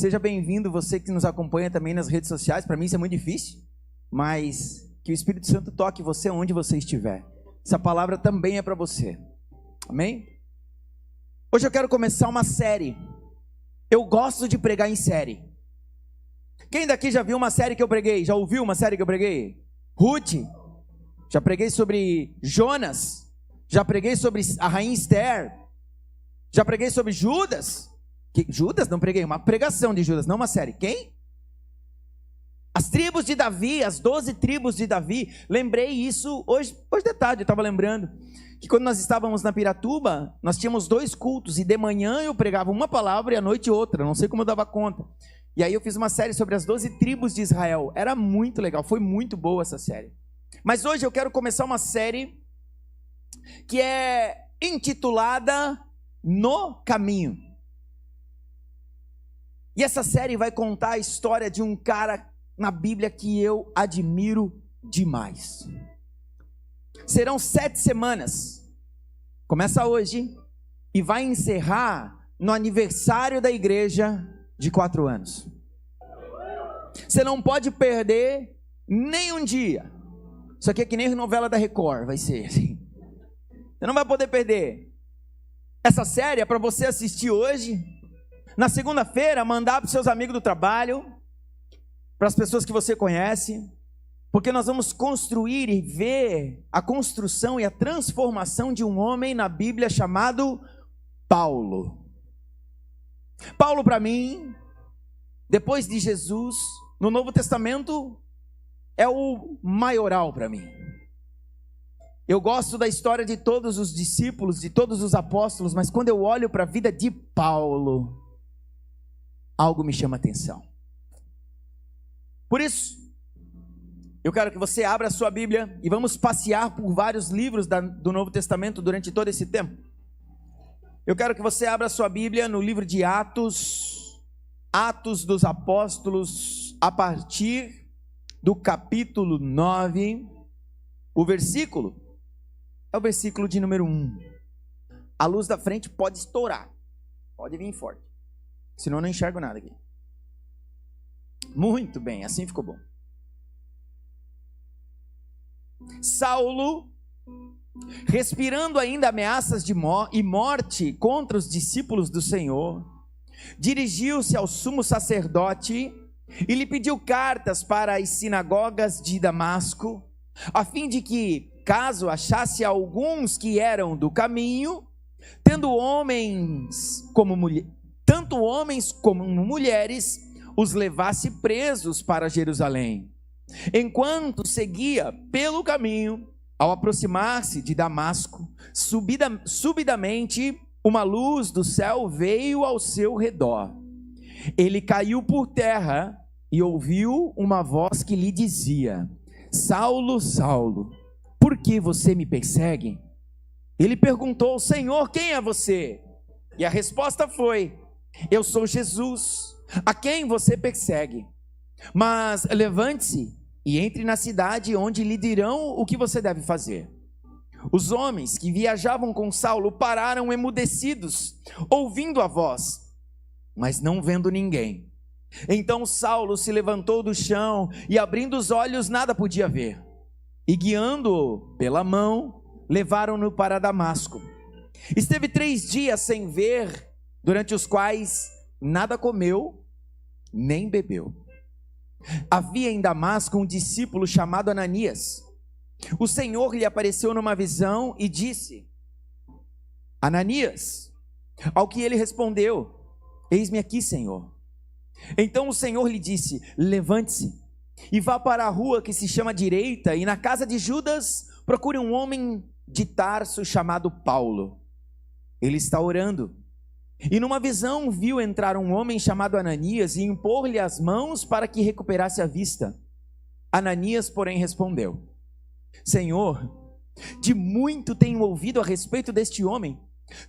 Seja bem-vindo, você que nos acompanha também nas redes sociais. Para mim isso é muito difícil, mas que o Espírito Santo toque você onde você estiver. Essa palavra também é para você. Amém? Hoje eu quero começar uma série. Eu gosto de pregar em série. Quem daqui já viu uma série que eu preguei? Já ouviu uma série que eu preguei? Ruth. Já preguei sobre Jonas. Já preguei sobre a rainha Esther. Já preguei sobre Judas. Judas? Não preguei, uma pregação de Judas, não uma série. Quem? As tribos de Davi, as 12 tribos de Davi. Lembrei isso hoje de tarde, eu estava lembrando que quando nós estávamos na Piratuba, nós tínhamos 2 cultos, e de manhã eu pregava uma palavra e à noite outra, não sei como eu dava conta. E aí eu fiz uma série sobre as 12 tribos de Israel. Era muito legal, foi muito boa essa série. Mas hoje eu quero começar uma série que é intitulada No Caminho. E essa série vai contar a história de um cara na Bíblia que eu admiro demais. Serão 7 semanas. Começa hoje e vai encerrar no aniversário da igreja de 4 anos. Você não pode perder nem um dia. Isso aqui é que nem novela da Record, vai ser assim. Você não vai poder perder. Essa série é para você assistir hoje. Na segunda-feira, mandar para os seus amigos do trabalho, para as pessoas que você conhece, porque nós vamos construir e ver a construção e a transformação de um homem na Bíblia chamado Paulo. Paulo, para mim, depois de Jesus, no Novo Testamento, é o maioral para mim. Eu gosto da história de todos os discípulos, de todos os apóstolos, mas quando eu olho para a vida de Paulo, algo me chama a atenção. Por isso, eu quero que você abra a sua Bíblia e vamos passear por vários livros do Novo Testamento durante todo esse tempo. Eu quero que você abra a sua Bíblia no livro de Atos, Atos dos Apóstolos, a partir do capítulo 9, o versículo é o versículo de número 1. A luz da frente pode estourar, pode vir forte, senão eu não enxergo nada aqui. Muito bem, assim ficou bom. Saulo, respirando ainda ameaças de morte contra os discípulos do Senhor, dirigiu-se ao sumo sacerdote e lhe pediu cartas para as sinagogas de Damasco, a fim de que, caso achasse alguns que eram do caminho, tanto homens como mulheres, os levasse presos para Jerusalém. Enquanto seguia pelo caminho, ao aproximar-se de Damasco, subitamente uma luz do céu veio ao seu redor. Ele caiu por terra e ouviu uma voz que lhe dizia: Saulo, Saulo, por que você me persegue? Ele perguntou: Senhor, quem é você? E a resposta foi: eu sou Jesus, a quem você persegue. Mas levante-se e entre na cidade, onde lhe dirão o que você deve fazer. Os homens que viajavam com Saulo pararam emudecidos, ouvindo a voz, mas não vendo ninguém. Então Saulo se levantou do chão e, abrindo os olhos, nada podia ver. E guiando-o pela mão, levaram-no para Damasco. Esteve 3 dias sem ver, durante os quais nada comeu, nem bebeu. Havia em Damasco um discípulo chamado Ananias. O Senhor lhe apareceu numa visão e disse: Ananias. Ao que ele respondeu: Eis-me aqui, Senhor. Então o Senhor lhe disse: levante-se e vá para a rua que se chama Direita, e na casa de Judas procure um homem de Tarso chamado Paulo. Ele está orando. E numa visão viu entrar um homem chamado Ananias e impor-lhe as mãos para que recuperasse a vista. Ananias, porém, respondeu: Senhor, de muito tenho ouvido a respeito deste homem.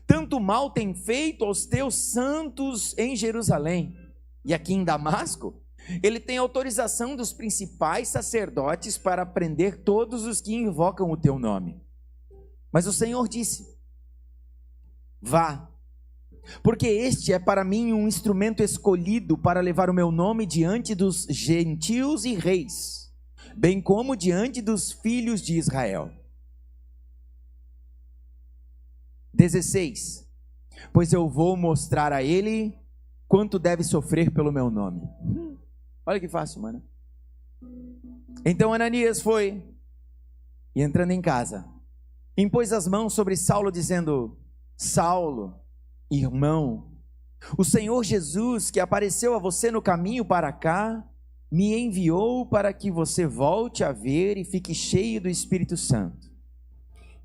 Tanto mal tem feito aos teus santos em Jerusalém. E aqui em Damasco, ele tem autorização dos principais sacerdotes para prender todos os que invocam o teu nome. Mas o Senhor disse: vá, porque este é para mim um instrumento escolhido para levar o meu nome diante dos gentios e reis, bem como diante dos filhos de Israel. 16. Pois eu vou mostrar a ele quanto deve sofrer pelo meu nome. Olha que fácil, mano. Então Ananias foi, e entrando em casa, impôs as mãos sobre Saulo, dizendo: Saulo, irmão, o Senhor Jesus, que apareceu a você no caminho para cá, me enviou para que você volte a ver e fique cheio do Espírito Santo.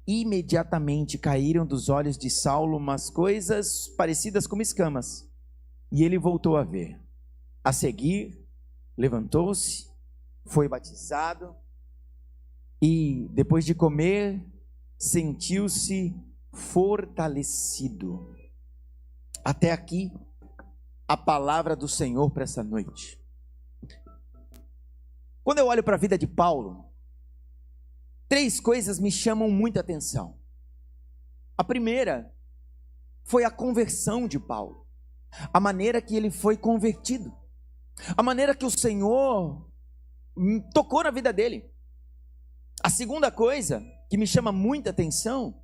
Imediatamente caíram dos olhos de Saulo umas coisas parecidas com escamas, e ele voltou a ver. A seguir, levantou-se, foi batizado, e depois de comer, sentiu-se fortalecido. Até aqui, a palavra do Senhor para essa noite. Quando eu olho para a vida de Paulo, 3 coisas me chamam muita atenção. A primeira foi a conversão de Paulo, a maneira que ele foi convertido, a maneira que o Senhor tocou na vida dele. A segunda coisa que me chama muita atenção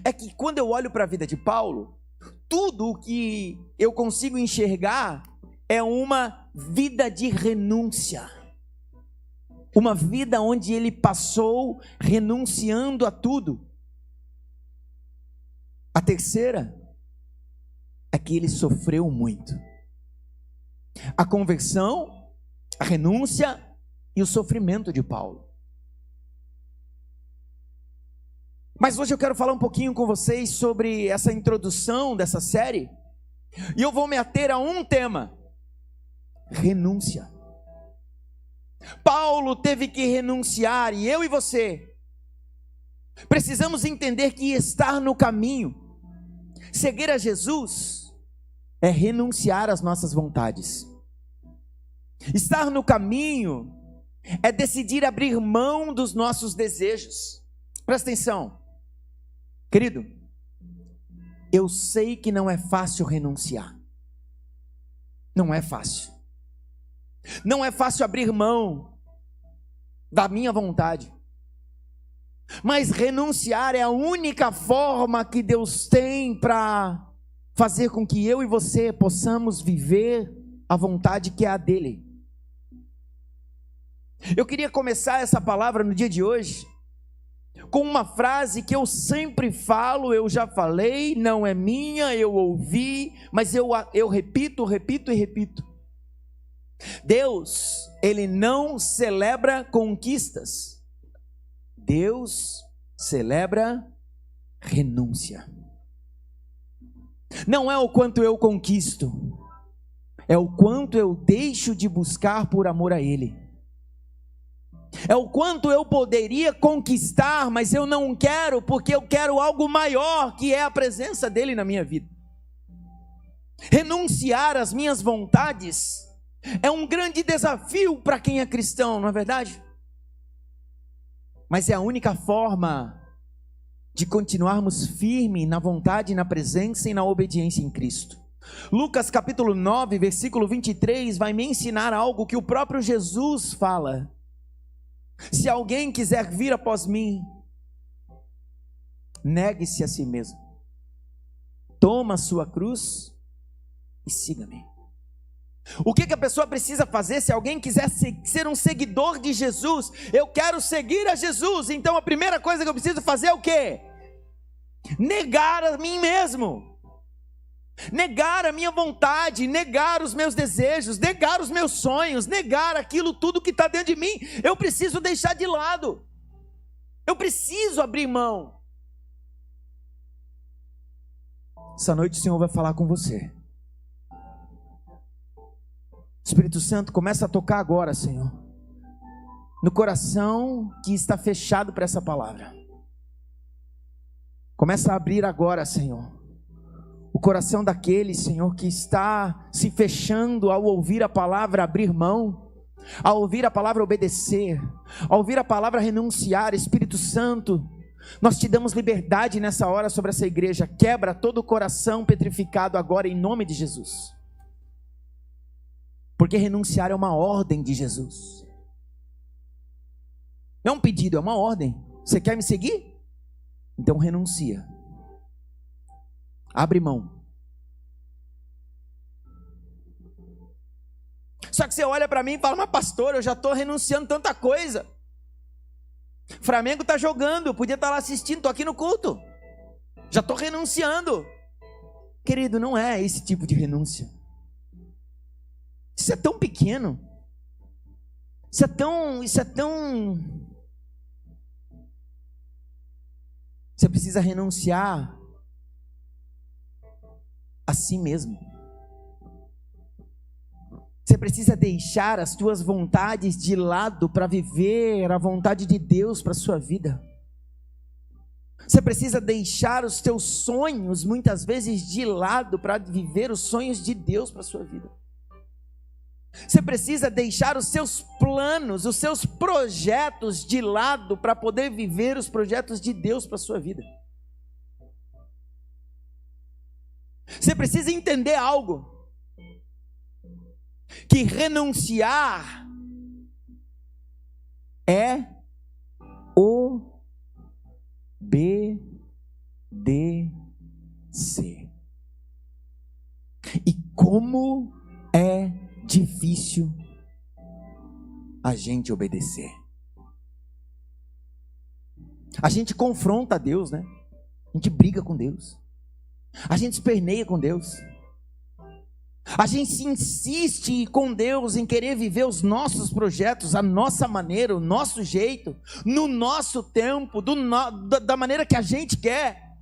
é que quando eu olho para a vida de Paulo, tudo o que eu consigo enxergar é uma vida de renúncia. Uma vida onde ele passou renunciando a tudo. A terceira é que ele sofreu muito. A conversão, a renúncia e o sofrimento de Paulo. Mas hoje eu quero falar um pouquinho com vocês sobre essa introdução dessa série. E eu vou me ater a um tema: renúncia. Paulo teve que renunciar, e eu e você precisamos entender que estar no caminho, seguir a Jesus, é renunciar às nossas vontades. Estar no caminho é decidir abrir mão dos nossos desejos. Presta atenção, querido, eu sei que não é fácil renunciar. Não é fácil. Não é fácil abrir mão da minha vontade. Mas renunciar é a única forma que Deus tem para fazer com que eu e você possamos viver a vontade que é a dele. Eu queria começar essa palavra no dia de hoje com uma frase que eu sempre falo, eu já falei, não é minha, eu ouvi, mas eu repito e repito. Deus, ele não celebra conquistas. Deus celebra renúncia. Não é o quanto eu conquisto, é o quanto eu deixo de buscar por amor a Ele. É o quanto eu poderia conquistar, mas eu não quero, porque eu quero algo maior, que é a presença dEle na minha vida. Renunciar às minhas vontades é um grande desafio para quem é cristão, não é verdade? Mas é a única forma de continuarmos firmes na vontade, na presença e na obediência em Cristo. Lucas capítulo 9, versículo 23, vai me ensinar algo que o próprio Jesus fala. Se alguém quiser vir após mim, negue-se a si mesmo, toma a sua cruz e siga-me. O que a pessoa precisa fazer se alguém quiser ser um seguidor de Jesus? Eu quero seguir a Jesus, então a primeira coisa que eu preciso fazer é o quê? Negar a mim mesmo, negar a minha vontade, negar os meus desejos, negar os meus sonhos, negar aquilo tudo que está dentro de mim. Eu preciso deixar de lado, eu preciso abrir mão. Essa noite o Senhor vai falar com você. Espírito Santo, começa a tocar agora, Senhor, no coração que está fechado para essa palavra. Começa a abrir agora, Senhor, o coração daquele, Senhor, que está se fechando ao ouvir a palavra abrir mão, ao ouvir a palavra obedecer, ao ouvir a palavra renunciar. Espírito Santo, Nós te damos liberdade nessa hora sobre essa igreja. Quebra todo o coração petrificado agora em nome de Jesus. Porque renunciar é uma ordem de Jesus. Não é um pedido, é uma ordem. Você quer me seguir? Então renuncia. Abre mão. Só que você olha para mim e fala, mas pastor, eu já estou renunciando tanta coisa. Flamengo está jogando, eu podia estar lá assistindo, estou aqui no culto. Já estou renunciando. Querido, não é esse tipo de renúncia. Isso é tão pequeno. Isso é tão... Você precisa renunciar a si mesmo. Você precisa deixar as tuas vontades de lado para viver a vontade de Deus para a sua vida. Você precisa deixar os teus sonhos, muitas vezes, de lado para viver os sonhos de Deus para a sua vida. Você precisa deixar os seus planos, os seus projetos de lado para poder viver os projetos de Deus para a sua vida. Você precisa entender algo. Que renunciar é obedecer. E como é difícil a gente obedecer. A gente confronta a Deus, né? A gente briga com Deus. A gente esperneia com Deus. A gente insiste com Deus em querer viver os nossos projetos, a nossa maneira, o nosso jeito, no nosso tempo, da maneira que a gente quer.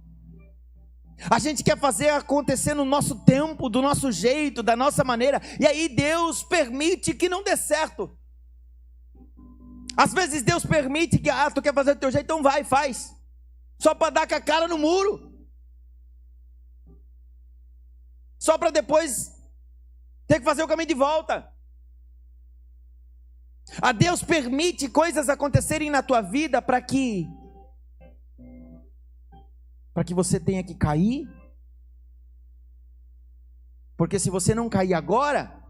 A gente quer fazer acontecer no nosso tempo, do nosso jeito, da nossa maneira, e aí Deus permite que não dê certo. Às vezes Deus permite que, tu quer fazer do teu jeito, então vai, faz. Só para dar com a cara no muro. Só para depois ter que fazer o caminho de volta. A Deus permite coisas acontecerem na tua vida para que você tenha que cair. Porque se você não cair agora,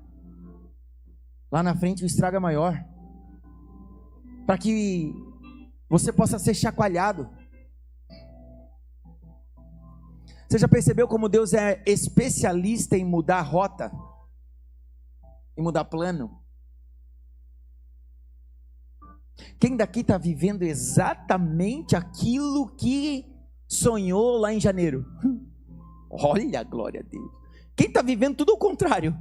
lá na frente o estrago é maior. Para que você possa ser chacoalhado. Você já percebeu como Deus é especialista em mudar rota? Em mudar plano? Quem daqui está vivendo exatamente aquilo que sonhou lá em janeiro? Olha, glória a Deus. Quem está vivendo tudo o contrário?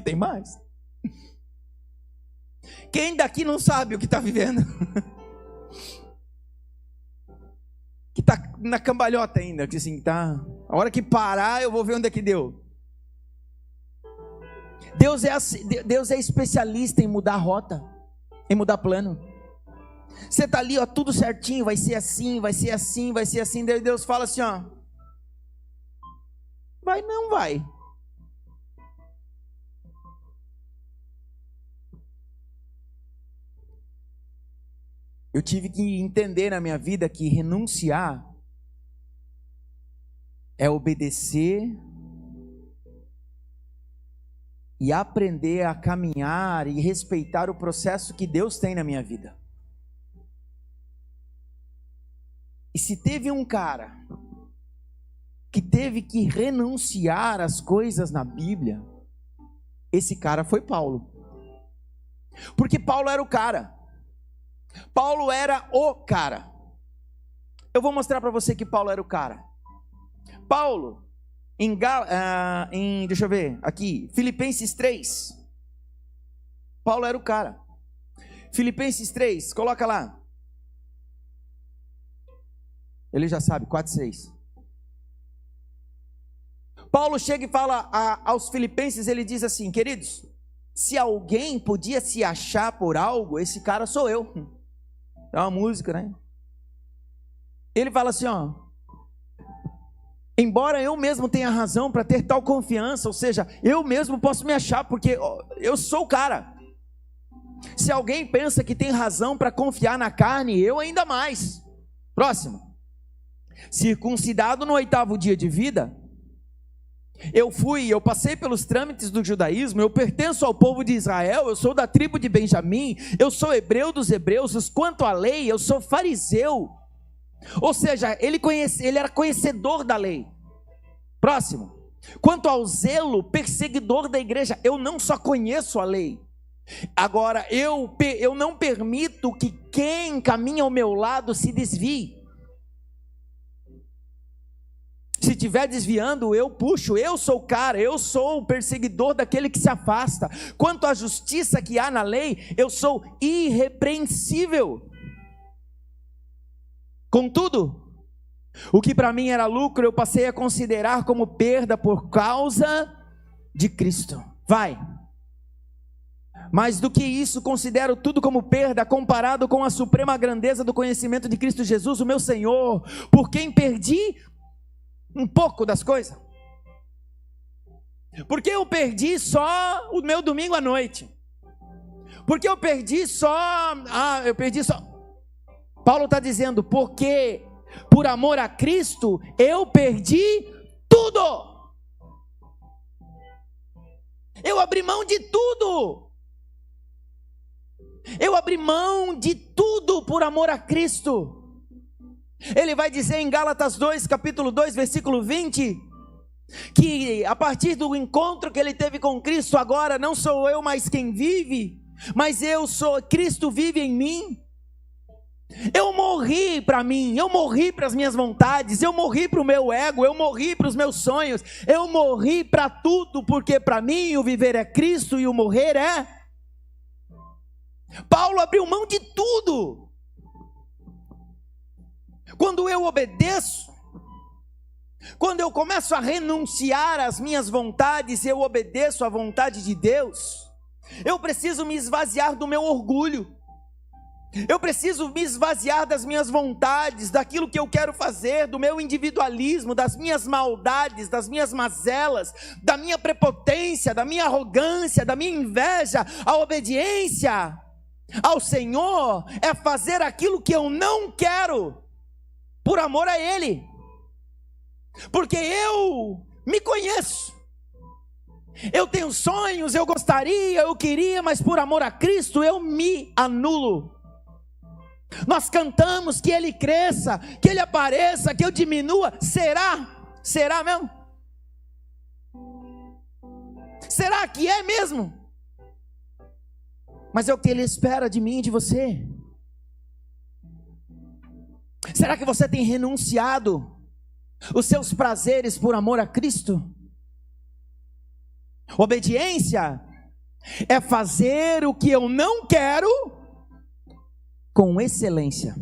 Tem mais? Quem daqui não sabe o que está vivendo? Que está na cambalhota ainda, que assim, tá. A hora que parar, eu vou ver onde é que deu. Deus é especialista em mudar rota, em mudar plano. Você está ali, ó, tudo certinho, vai ser assim, vai ser assim, vai ser assim. Daí Deus fala assim, ó, vai, não vai. Eu tive que entender na minha vida que renunciar é obedecer e aprender a caminhar e respeitar o processo que Deus tem na minha vida. E se teve um cara que teve que renunciar às coisas na Bíblia, esse cara foi Paulo. Porque Paulo era o cara. Paulo era o cara. Eu vou mostrar para você que Paulo era o cara. Paulo, deixa eu ver, aqui, Filipenses 3. Paulo era o cara. Filipenses 3, coloca lá. Ele já sabe, 4:6. Paulo chega e fala aos filipenses, ele diz assim, queridos, se alguém podia se achar por algo, esse cara sou eu. É uma música, né? Ele fala assim, ó, embora eu mesmo tenha razão para ter tal confiança, ou seja, eu mesmo posso me achar, porque eu sou o cara. Se alguém pensa que tem razão para confiar na carne, eu ainda mais. Próximo. Circuncidado no 8º dia de vida, eu passei pelos trâmites do judaísmo, eu pertenço ao povo de Israel, eu sou da tribo de Benjamim, eu sou hebreu dos hebreus, quanto à lei, eu sou fariseu. Ou seja, ele era conhecedor da lei. Próximo. Quanto ao zelo, perseguidor da igreja, eu não só conheço a lei. Agora, eu não permito que quem caminha ao meu lado se desvie. Se estiver desviando, eu puxo, eu sou o cara, eu sou o perseguidor daquele que se afasta. Quanto à justiça que há na lei, eu sou irrepreensível. Contudo, o que para mim era lucro, eu passei a considerar como perda por causa de Cristo. Vai. Mais do que isso, considero tudo como perda, comparado com a suprema grandeza do conhecimento de Cristo Jesus, o meu Senhor, por quem perdi um pouco das coisas. Porque eu perdi só o meu domingo à noite. Porque eu perdi só... Paulo está dizendo, porque por amor a Cristo, eu perdi tudo. Eu abri mão de tudo. Eu abri mão de tudo por amor a Cristo. Ele vai dizer em Gálatas 2, capítulo 2, versículo 20, que a partir do encontro que ele teve com Cristo, agora não sou eu mais quem vive, mas Cristo vive em mim. Eu morri para mim, eu morri para as minhas vontades, eu morri para o meu ego, eu morri para os meus sonhos, eu morri para tudo, porque para mim o viver é Cristo e o morrer é... Paulo abriu mão de tudo. Quando eu obedeço, quando eu começo a renunciar às minhas vontades, eu obedeço à vontade de Deus, eu preciso me esvaziar do meu orgulho, eu preciso me esvaziar das minhas vontades, daquilo que eu quero fazer, do meu individualismo, das minhas maldades, das minhas mazelas, da minha prepotência, da minha arrogância, da minha inveja. A obediência ao Senhor é fazer aquilo que eu não quero, por amor a Ele, porque eu me conheço, eu tenho sonhos, eu gostaria, eu queria, mas por amor a Cristo eu me anulo. Nós cantamos que Ele cresça, que Ele apareça, que eu diminua. Será mesmo? Será que é mesmo? Mas é o que Ele espera de mim e de você. Será que você tem renunciado os seus prazeres por amor a Cristo? Obediência é fazer o que eu não quero com excelência.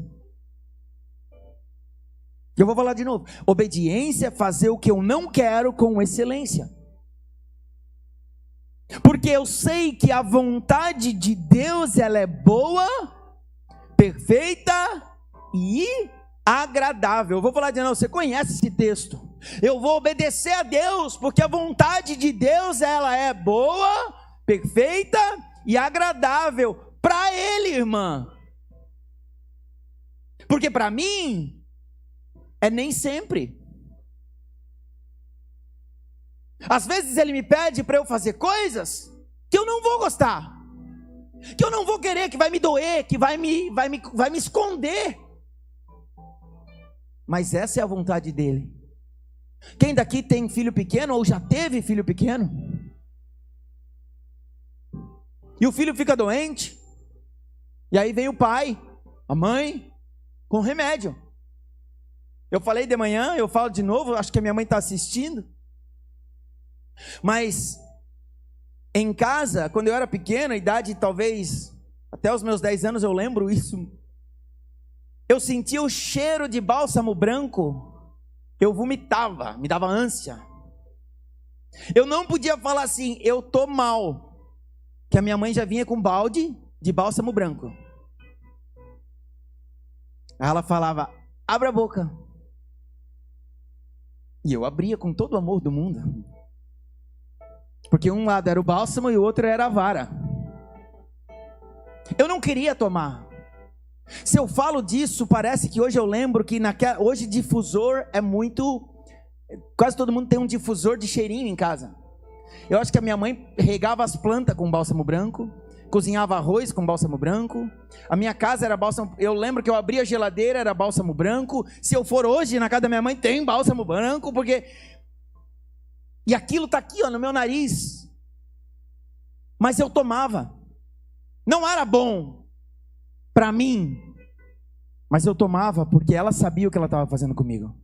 Eu vou falar de novo. Obediência é fazer o que eu não quero com excelência. Porque eu sei que a vontade de Deus, ela é boa, perfeita e agradável. Eu vou falar de novo, você conhece esse texto. Eu vou obedecer a Deus, porque a vontade de Deus, ela é boa, perfeita e agradável para Ele, irmã. Porque para mim, é nem sempre. Às vezes Ele me pede para eu fazer coisas que eu não vou gostar, que eu não vou querer, que vai me doer, que vai me esconder. Mas essa é a vontade dEle. Quem daqui tem filho pequeno ou já teve filho pequeno? E o filho fica doente, e aí vem o pai, a mãe, com remédio. Eu falei de manhã, eu falo de novo, acho que a minha mãe está assistindo. Mas em casa, quando eu era pequeno, a idade talvez até os meus 10 anos, eu lembro isso. Eu sentia o cheiro de bálsamo branco, eu vomitava, me dava ânsia. Eu não podia falar assim, eu tô mal, que a minha mãe já vinha com balde de bálsamo branco. Aí ela falava, abra a boca. E eu abria com todo o amor do mundo. Porque um lado era o bálsamo e o outro era a vara. Eu não queria tomar. Se eu falo disso, parece que hoje eu lembro que hoje difusor é muito... Quase todo mundo tem um difusor de cheirinho em casa. Eu acho que a minha mãe regava as plantas com bálsamo branco, cozinhava arroz com bálsamo branco. A minha casa era bálsamo... Eu lembro que eu abria a geladeira, era bálsamo branco. Se eu for hoje na casa da minha mãe, tem bálsamo branco, porque... E aquilo está aqui, ó, no meu nariz. Mas eu tomava. Não era bom para mim, mas eu tomava porque ela sabia o que ela estava fazendo comigo.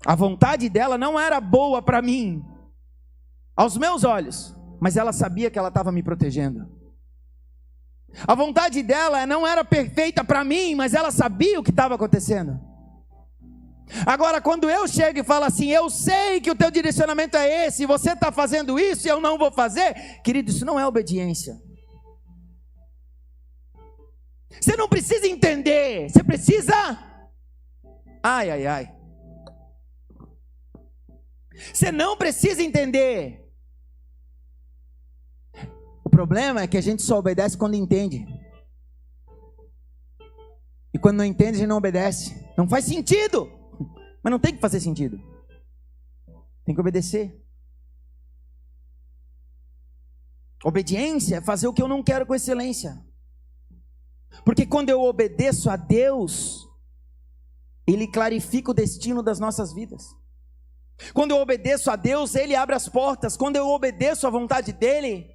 A vontade dela não era boa para mim, aos meus olhos, mas ela sabia que ela estava me protegendo. A vontade dela não era perfeita para mim, mas ela sabia o que estava acontecendo. Agora, quando eu chego e falo assim, eu sei que o teu direcionamento é esse, você está fazendo isso e eu não vou fazer, querido, isso não é obediência. Você não precisa entender, você precisa... Ai, ai, ai. Você não precisa entender. O problema é que a gente só obedece quando entende. E quando não entende, a gente não obedece. Não faz sentido. Mas não tem que fazer sentido. Tem que obedecer. Obediência é fazer o que eu não quero com excelência. Porque quando eu obedeço a Deus, Ele clarifica o destino das nossas vidas. Quando eu obedeço a Deus, Ele abre as portas. Quando eu obedeço à vontade dEle,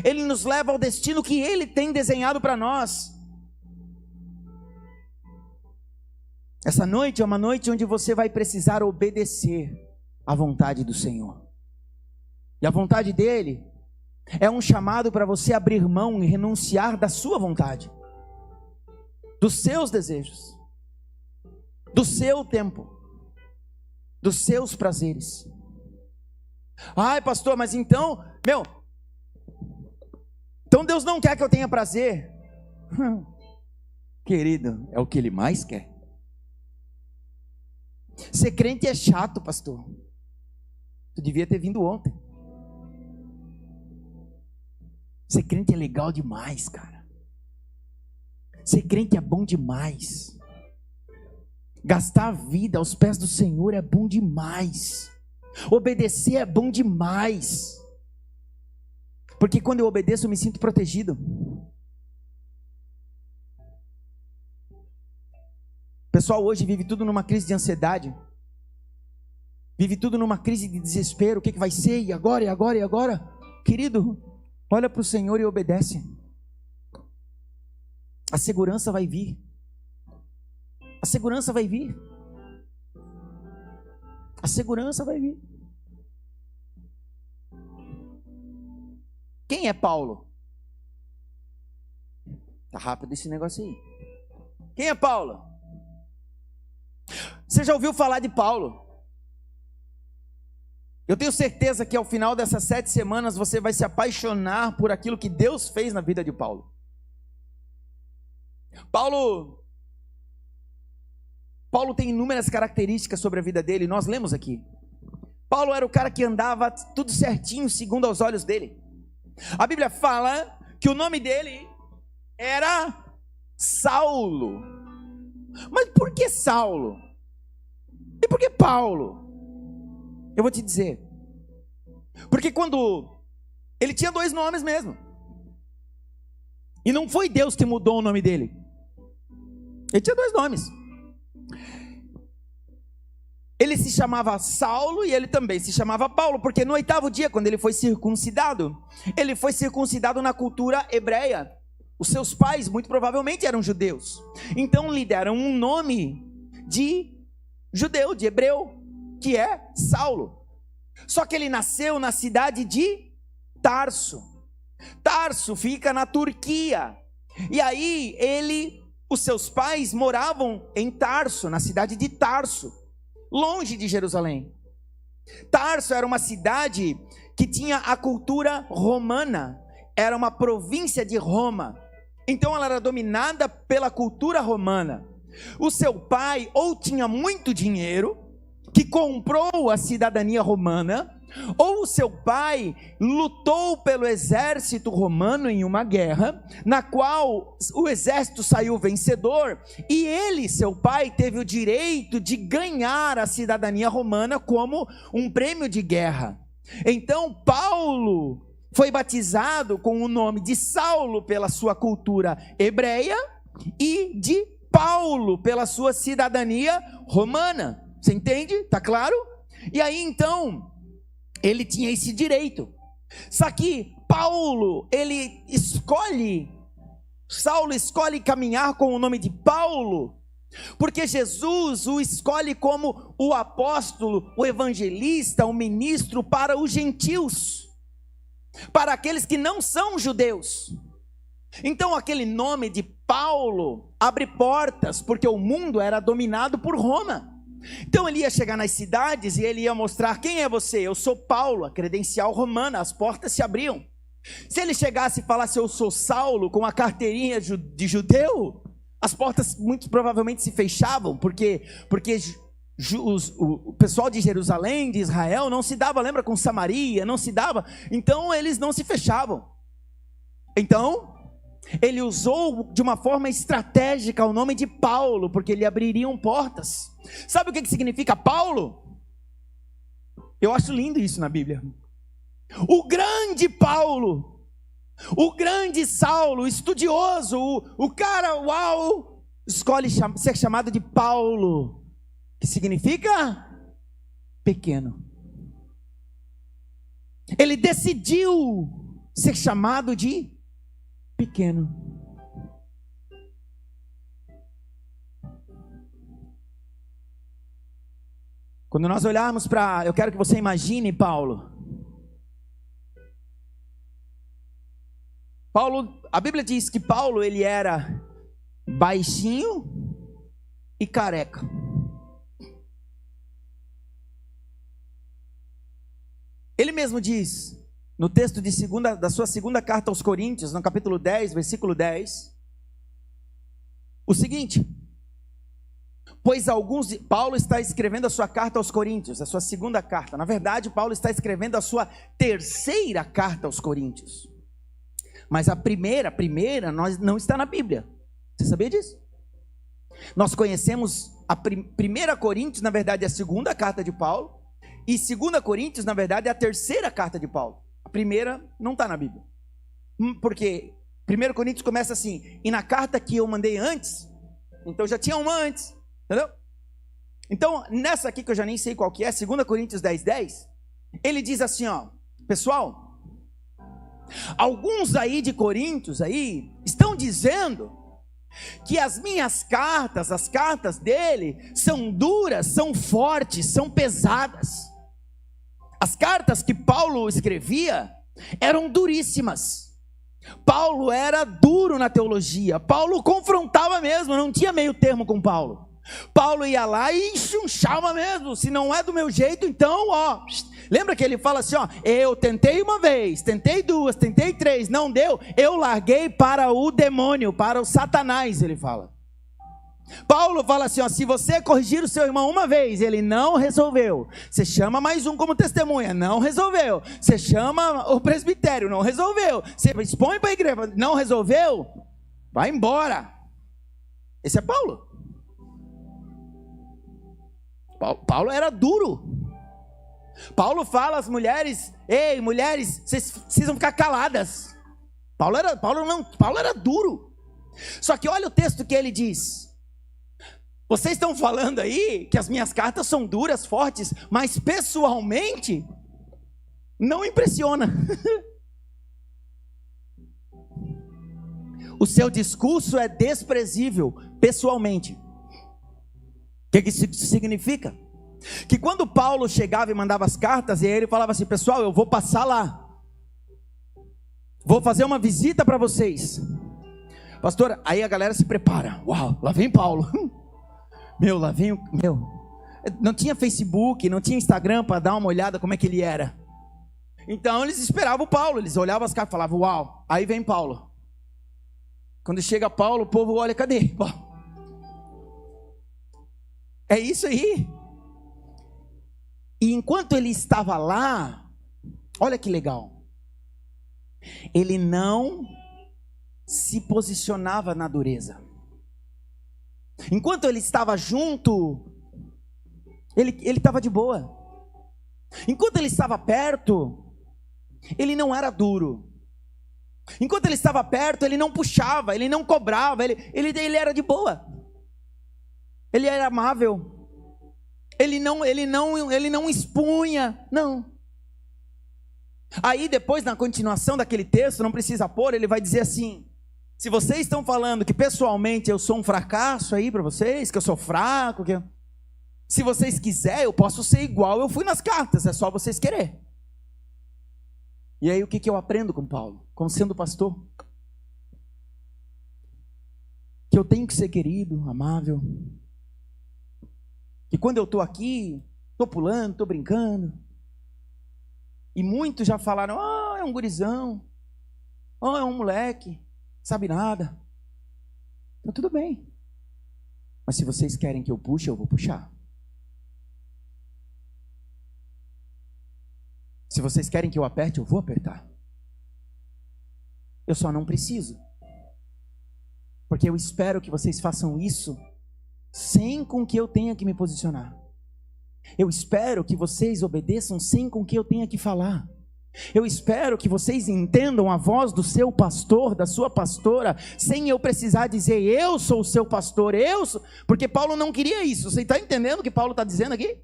Ele nos leva ao destino que Ele tem desenhado para nós. Essa noite é uma noite onde você vai precisar obedecer à vontade do Senhor. E a vontade dEle é um chamado para você abrir mão e renunciar da sua vontade, dos seus desejos, do seu tempo, dos seus prazeres. Ai, pastor, mas então Deus não quer que eu tenha prazer. Querido, é o que Ele mais quer. Ser crente é chato, pastor. Tu devia ter vindo ontem. Ser crente é legal demais, cara. Ser crente é bom demais. Gastar a vida aos pés do Senhor é bom demais. Obedecer é bom demais. Porque quando eu obedeço eu me sinto protegido. O pessoal hoje vive tudo numa crise de ansiedade. Vive tudo numa crise de desespero. O que vai ser? E agora? E agora? E agora? Querido, olha para o Senhor e obedece. A segurança vai vir. A segurança vai vir. A segurança vai vir. Quem é Paulo? Tá rápido esse negócio aí. Quem é Paulo? Você já ouviu falar de Paulo? Eu tenho certeza que ao final dessas 7 semanas você vai se apaixonar por aquilo que Deus fez na vida de Paulo. Paulo tem inúmeras características sobre a vida dele, nós lemos aqui. Paulo era o cara que andava tudo certinho segundo aos olhos dele. A Bíblia fala que o nome dele era Saulo. Mas por que Saulo? E por que Paulo? Eu vou te dizer. Porque quando ele tinha 2 nomes mesmo. E não foi Deus que mudou o nome dele. Ele tinha 2 nomes. Ele se chamava Saulo e ele também se chamava Paulo, porque no 8º dia, quando ele foi circuncidado na cultura hebreia. Os seus pais, muito provavelmente, eram judeus. Então lhe deram um nome de judeu, de hebreu, que é Saulo. Só que ele nasceu na cidade de Tarso. Tarso fica na Turquia. E aí os seus pais moravam em Tarso, na cidade de Tarso, longe de Jerusalém. Tarso era uma cidade que tinha a cultura romana, era uma província de Roma. Então ela era dominada pela cultura romana. O seu pai ou tinha muito dinheiro, que comprou a cidadania romana, Ou o seu pai lutou pelo exército romano em uma guerra, na qual o exército saiu vencedor, e ele, seu pai, teve o direito de ganhar a cidadania romana como um prêmio de guerra. Então Paulo foi batizado com o nome de Saulo pela sua cultura hebreia e de Paulo pela sua cidadania romana. Você entende? Está claro? E aí então ele tinha esse direito. Só que Saulo escolhe caminhar com o nome de Paulo, porque Jesus o escolhe como o apóstolo, o evangelista, o ministro para os gentios, para aqueles que não são judeus. Então aquele nome de Paulo abre portas, porque o mundo era dominado por Roma. Então ele ia chegar nas cidades e ele ia mostrar: quem é você? Eu sou Paulo, a credencial romana, as portas se abriam. Se ele chegasse e falasse: eu sou Saulo, com a carteirinha de judeu, as portas muito provavelmente se fechavam, porque o pessoal de Jerusalém, de Israel, não se dava, lembra, com Samaria, não se dava, então eles não se fechavam. Então ele usou de uma forma estratégica o nome de Paulo, porque lhe abririam portas. Sabe o que significa Paulo? Eu acho lindo isso na Bíblia. O grande Paulo, o grande Saulo, o estudioso, o cara, uau, escolhe ser chamado de Paulo, que significa pequeno. Ele decidiu ser chamado de pequeno. Quando nós olharmos eu quero que você imagine Paulo, a Bíblia diz que Paulo, ele era baixinho e careca. Ele mesmo diz, no texto da sua segunda carta aos Coríntios, no capítulo 10, versículo 10, o seguinte: Paulo está escrevendo a sua carta aos Coríntios, a sua segunda carta. Na verdade, Paulo está escrevendo a sua terceira carta aos Coríntios. Mas a primeira não está na Bíblia. Você sabia disso? Nós conhecemos a 1 Coríntios, na verdade, é a segunda carta de Paulo. E 2 Coríntios, na verdade, é a terceira carta de Paulo. A primeira não está na Bíblia. Porque 1 Coríntios começa assim: e na carta que eu mandei antes, então já tinha uma antes, entendeu? Então, nessa aqui que eu já nem sei qual que é, 2 Coríntios 10:10, ele diz assim, ó: pessoal, alguns aí de Coríntios aí estão dizendo que as minhas cartas, as cartas dele, são duras, são fortes, são pesadas. As cartas que Paulo escrevia eram duríssimas. Paulo era duro na teologia. Paulo confrontava mesmo, não tinha meio termo com Paulo. Paulo ia lá e chunchava mesmo: se não é do meu jeito, então, ó. Lembra que ele fala assim, ó: eu tentei uma vez, tentei duas, tentei três, não deu, eu larguei para o demônio, para o Satanás, ele fala. Paulo fala assim, ó: se você corrigir o seu irmão uma vez, ele não resolveu, você chama mais um como testemunha, não resolveu, você chama o presbitério, não resolveu, você expõe para a igreja, não resolveu, vai embora. Esse é Paulo. Paulo era duro. Paulo fala às mulheres: ei, mulheres, vocês precisam ficar caladas. Paulo era duro. Só que olha o texto que ele diz: vocês estão falando aí que as minhas cartas são duras, fortes, mas pessoalmente não impressiona. O seu discurso é desprezível pessoalmente. O que isso significa? Que quando Paulo chegava e mandava as cartas, e ele falava assim: pessoal, eu vou passar lá, vou fazer uma visita para vocês, pastor. Aí a galera se prepara: uau, lá vem Paulo. Lá vem não tinha Facebook, não tinha Instagram para dar uma olhada como é que ele era. Então eles esperavam o Paulo, eles olhavam as cartas e falavam: uau, aí vem Paulo. Quando chega Paulo, o povo olha: cadê Paulo? É isso aí. E enquanto ele estava lá, Olha que legal. Ele não se posicionava na dureza. Enquanto ele estava junto, ele estava de boa. Enquanto ele estava perto, ele não era duro. Enquanto ele estava perto, ele não puxava, ele não cobrava, ele era de boa. Ele era amável. Ele não expunha, não. Aí depois, na continuação daquele texto, não precisa pôr, ele vai dizer assim: se vocês estão falando que pessoalmente eu sou um fracasso aí para vocês, que eu sou fraco, se vocês quiserem, eu posso ser igual eu fui nas cartas, é só vocês querer. E aí o que eu aprendo com Paulo, como sendo pastor? Que eu tenho que ser querido, amável. Que quando eu estou aqui, estou pulando, estou brincando. E muitos já falaram: é um gurizão, é um moleque, sabe nada. Então tudo bem. Mas se vocês querem que eu puxe, eu vou puxar. Se vocês querem que eu aperte, eu vou apertar. Eu só não preciso. Porque eu espero que vocês façam isso sem com que eu tenha que me posicionar. Eu espero que vocês obedeçam sem com que eu tenha que falar. Eu espero que vocês entendam a voz do seu pastor, da sua pastora, sem eu precisar dizer: eu sou o seu pastor, eu sou... Porque Paulo não queria isso. Você está entendendo o que Paulo está dizendo aqui?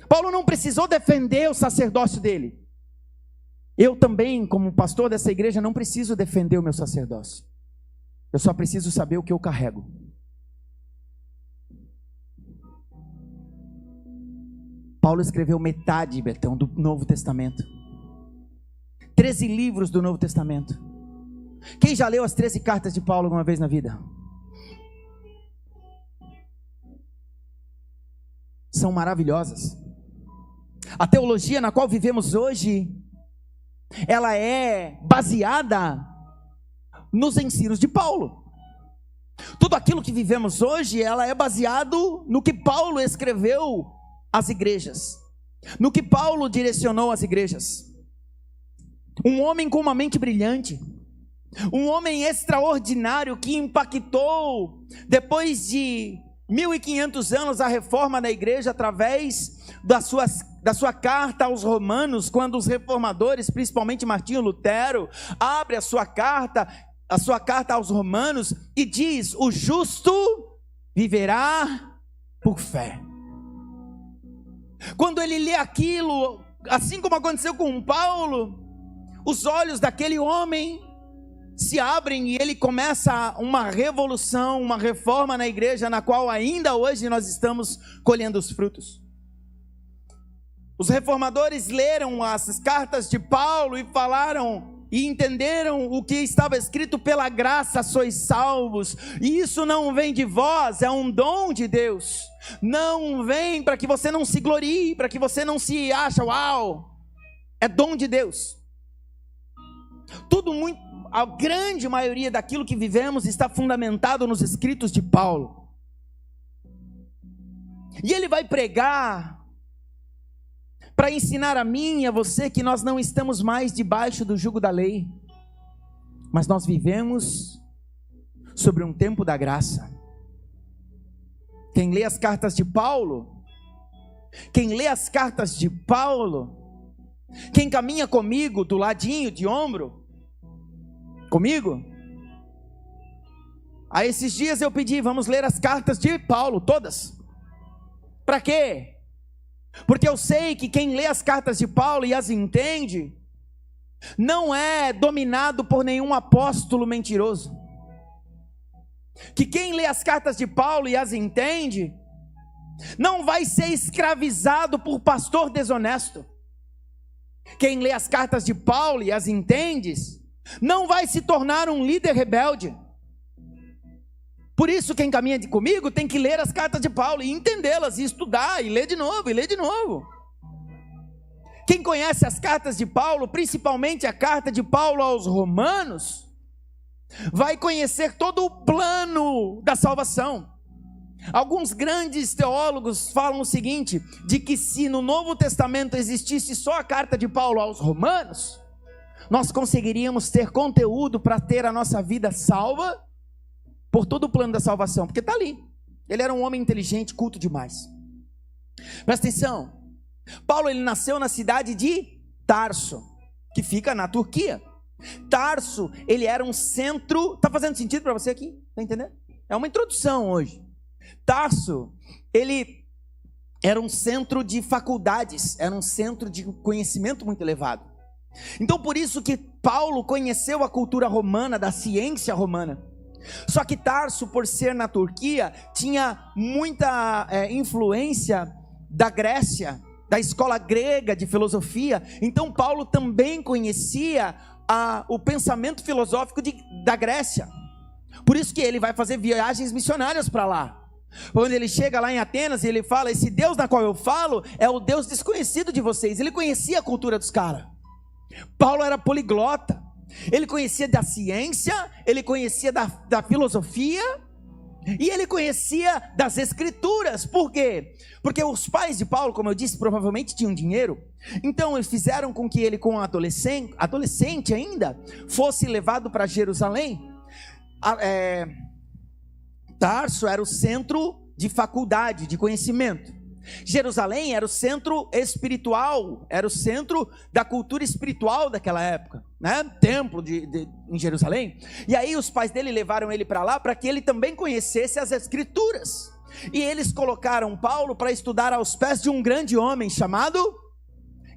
Paulo não precisou defender o sacerdócio dele. Eu também, como pastor dessa igreja, não preciso defender o meu sacerdócio. Eu só preciso saber o que eu carrego. Paulo escreveu metade, Betão, do Novo Testamento. 13 livros do Novo Testamento. Quem já leu as 13 cartas de Paulo alguma vez na vida? São maravilhosas. A teologia na qual vivemos hoje, ela é baseada nos ensinos de Paulo. Tudo aquilo que vivemos hoje, ela é baseado no que Paulo escreveu às igrejas, no que Paulo direcionou às igrejas. Um homem com uma mente brilhante, um homem extraordinário que impactou, depois de 1500 anos, a reforma da igreja através da sua carta aos Romanos, quando os reformadores, principalmente Martinho Lutero, abre a sua carta aos Romanos e diz: o justo viverá por fé. Quando ele lê aquilo, assim como aconteceu com Paulo, os olhos daquele homem se abrem e ele começa uma revolução, uma reforma na igreja, na qual ainda hoje nós estamos colhendo os frutos. Os reformadores leram as cartas de Paulo e falaram e entenderam o que estava escrito: pela graça sois salvos, e isso não vem de vós, é um dom de Deus. Não vem para que você não se glorie, para que você não se ache, uau, é dom de Deus. A grande maioria daquilo que vivemos está fundamentado nos escritos de Paulo. E ele vai pregar para ensinar a mim e a você que nós não estamos mais debaixo do jugo da lei, mas nós vivemos sobre um tempo da graça. Quem lê as cartas de Paulo, quem caminha comigo do ladinho, de ombro, comigo, aí esses dias eu pedi: vamos ler as cartas de Paulo, todas. Para quê? Porque eu sei que quem lê as cartas de Paulo e as entende, não é dominado por nenhum apóstolo mentiroso. Que quem lê as cartas de Paulo e as entende, não vai ser escravizado por pastor desonesto. Quem lê as cartas de Paulo e as entende, não vai se tornar um líder rebelde. Por isso, quem caminha comigo tem que ler as cartas de Paulo e entendê-las, e estudar, e ler de novo, e ler de novo. Quem conhece as cartas de Paulo, principalmente a carta de Paulo aos Romanos, vai conhecer todo o plano da salvação. Alguns grandes teólogos falam o seguinte, de que se no Novo Testamento existisse só a carta de Paulo aos Romanos, nós conseguiríamos ter conteúdo para ter a nossa vida salva por todo o plano da salvação, porque está ali. Ele era um homem inteligente, culto demais. Presta atenção, Paulo ele nasceu na cidade de Tarso, que fica na Turquia. Tarso, ele era um centro, está fazendo sentido para você aqui? Está entendendo? É uma introdução hoje. Tarso, ele era um centro de faculdades, era um centro de conhecimento muito elevado. Então por isso que Paulo conheceu a cultura romana, da ciência romana. Só que Tarso, por ser na Turquia, tinha muita influência da Grécia, da escola grega de filosofia. Então Paulo também conhecia o pensamento filosófico da Grécia. Por isso que ele vai fazer viagens missionárias para lá. Quando ele chega lá em Atenas, ele fala, esse Deus na qual eu falo é o Deus desconhecido de vocês. Ele conhecia a cultura dos caras. Paulo era poliglota. Ele conhecia da ciência, ele conhecia da filosofia e ele conhecia das escrituras. Por quê? Porque os pais de Paulo, como eu disse, provavelmente tinham dinheiro. Então eles fizeram com que ele, com adolescente ainda, fosse levado para Jerusalém. Tarso era o centro de faculdade, de conhecimento. Jerusalém era o centro espiritual, era o centro da cultura espiritual daquela época, né? Templo em Jerusalém. E aí os pais dele levaram ele para lá para que ele também conhecesse as escrituras. E eles colocaram Paulo para estudar aos pés de um grande homem chamado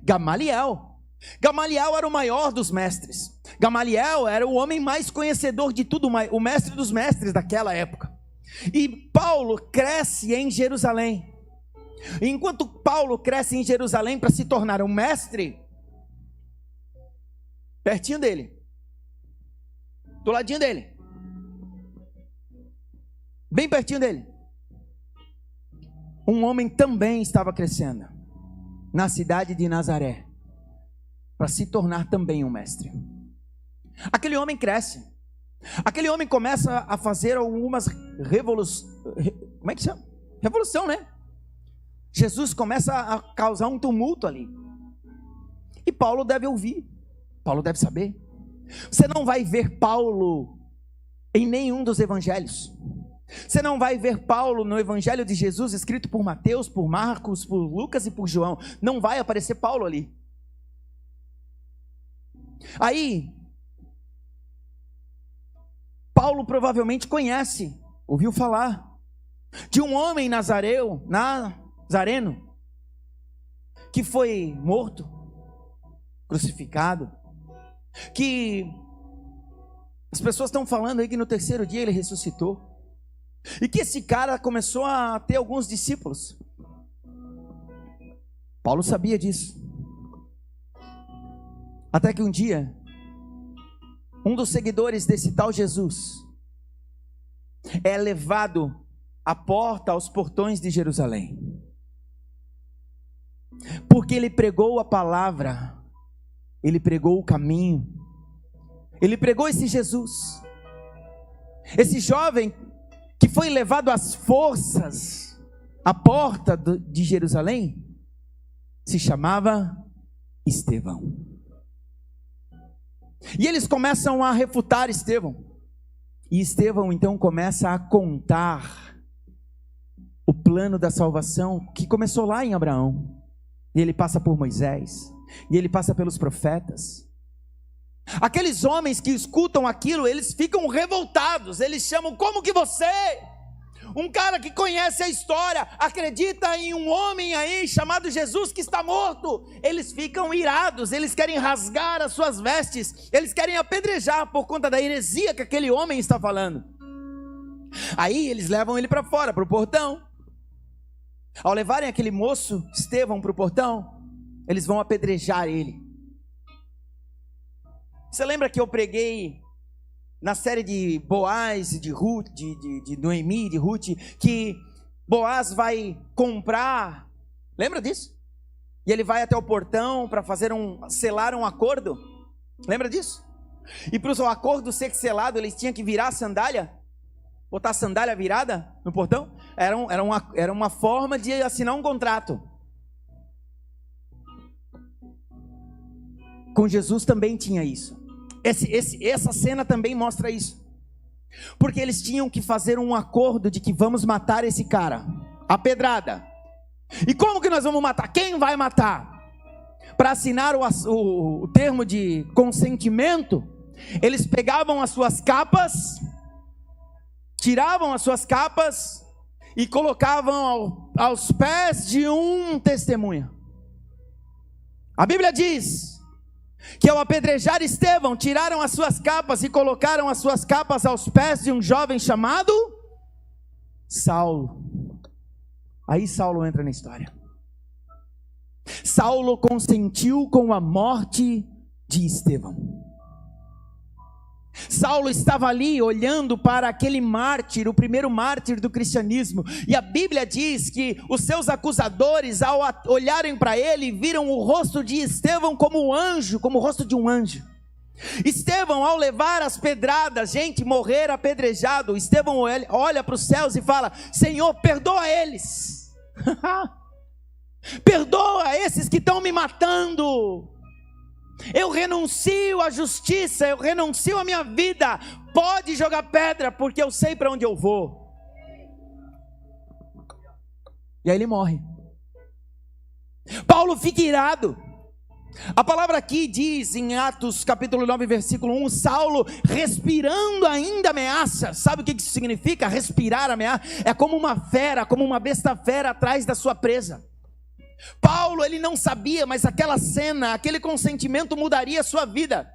Gamaliel. Gamaliel era o maior dos mestres. Gamaliel era o homem mais conhecedor de tudo, o mestre dos mestres daquela época. E Paulo cresce em Jerusalém. Enquanto Paulo cresce em Jerusalém para se tornar um mestre, pertinho dele, do ladinho dele, bem pertinho dele, um homem também estava crescendo na cidade de Nazaré para se tornar também um mestre. Aquele homem cresce. Aquele homem começa a fazer algumas como é que chama? Revolução, né? Jesus começa a causar um tumulto ali. E Paulo deve ouvir. Paulo deve saber. Você não vai ver Paulo em nenhum dos evangelhos. Você não vai ver Paulo no evangelho de Jesus escrito por Mateus, por Marcos, por Lucas e por João. Não vai aparecer Paulo ali. Aí Paulo provavelmente conhece, ouviu falar de um homem nazareno, que foi morto, crucificado, que as pessoas estão falando aí que no terceiro dia ele ressuscitou, e que esse cara começou a ter alguns discípulos. Paulo sabia disso, até que um dia um dos seguidores desse tal Jesus é levado à porta, aos portões de Jerusalém, porque ele pregou a palavra, ele pregou o caminho, ele pregou esse Jesus. Esse jovem que foi levado às forças à porta de Jerusalém se chamava Estevão. E eles começam a refutar Estevão. E Estevão então começa a contar o plano da salvação que começou lá em Abraão. E ele passa por Moisés, e ele passa pelos profetas. Aqueles homens que escutam aquilo, eles ficam revoltados. Eles chamam, como que você, um cara que conhece a história, acredita em um homem aí chamado Jesus que está morto? Eles ficam irados, eles querem rasgar as suas vestes, eles querem apedrejar por conta da heresia que aquele homem está falando. Aí eles levam ele para fora, para o portão. Ao levarem aquele moço Estevão para o portão, eles vão apedrejar ele. Você lembra que eu preguei na série de Boaz, de Ruth, de Noemi, de Ruth, que Boaz vai comprar, lembra disso? E ele vai até o portão para selar um acordo, lembra disso? E para o acordo ser selado, eles tinham que virar a sandália. Botar sandália virada no portão? Era uma forma de assinar um contrato. Com Jesus também tinha isso. Essa cena também mostra isso. Porque eles tinham que fazer um acordo de que vamos matar esse cara. A pedrada. E como que nós vamos matar? Quem vai matar? Para assinar o termo de consentimento, eles pegavam as suas capas, tiravam as suas capas e colocavam aos pés de um testemunha. A Bíblia diz que ao apedrejar Estevão, tiraram as suas capas e colocaram as suas capas aos pés de um jovem chamado Saulo. Aí Saulo entra na história. Saulo consentiu com a morte de Estevão. Saulo estava ali olhando para aquele mártir, o primeiro mártir do cristianismo, e a Bíblia diz que os seus acusadores, ao olharem para ele, viram o rosto de Estevão como um anjo, como o rosto de um anjo. Estevão, ao levar as pedradas, gente, morrer apedrejado, Estevão olha para os céus e fala: Senhor, perdoa eles, perdoa esses que estão me matando. Eu renuncio à justiça, eu renuncio à minha vida. Pode jogar pedra, porque eu sei para onde eu vou. E aí ele morre. Paulo fica irado. A palavra aqui diz em Atos capítulo 9 versículo 1, Saulo respirando ainda ameaça. Sabe o que isso significa? Respirar ameaça é como uma fera, como uma besta fera atrás da sua presa. Paulo, ele não sabia, mas aquela cena, aquele consentimento mudaria a sua vida.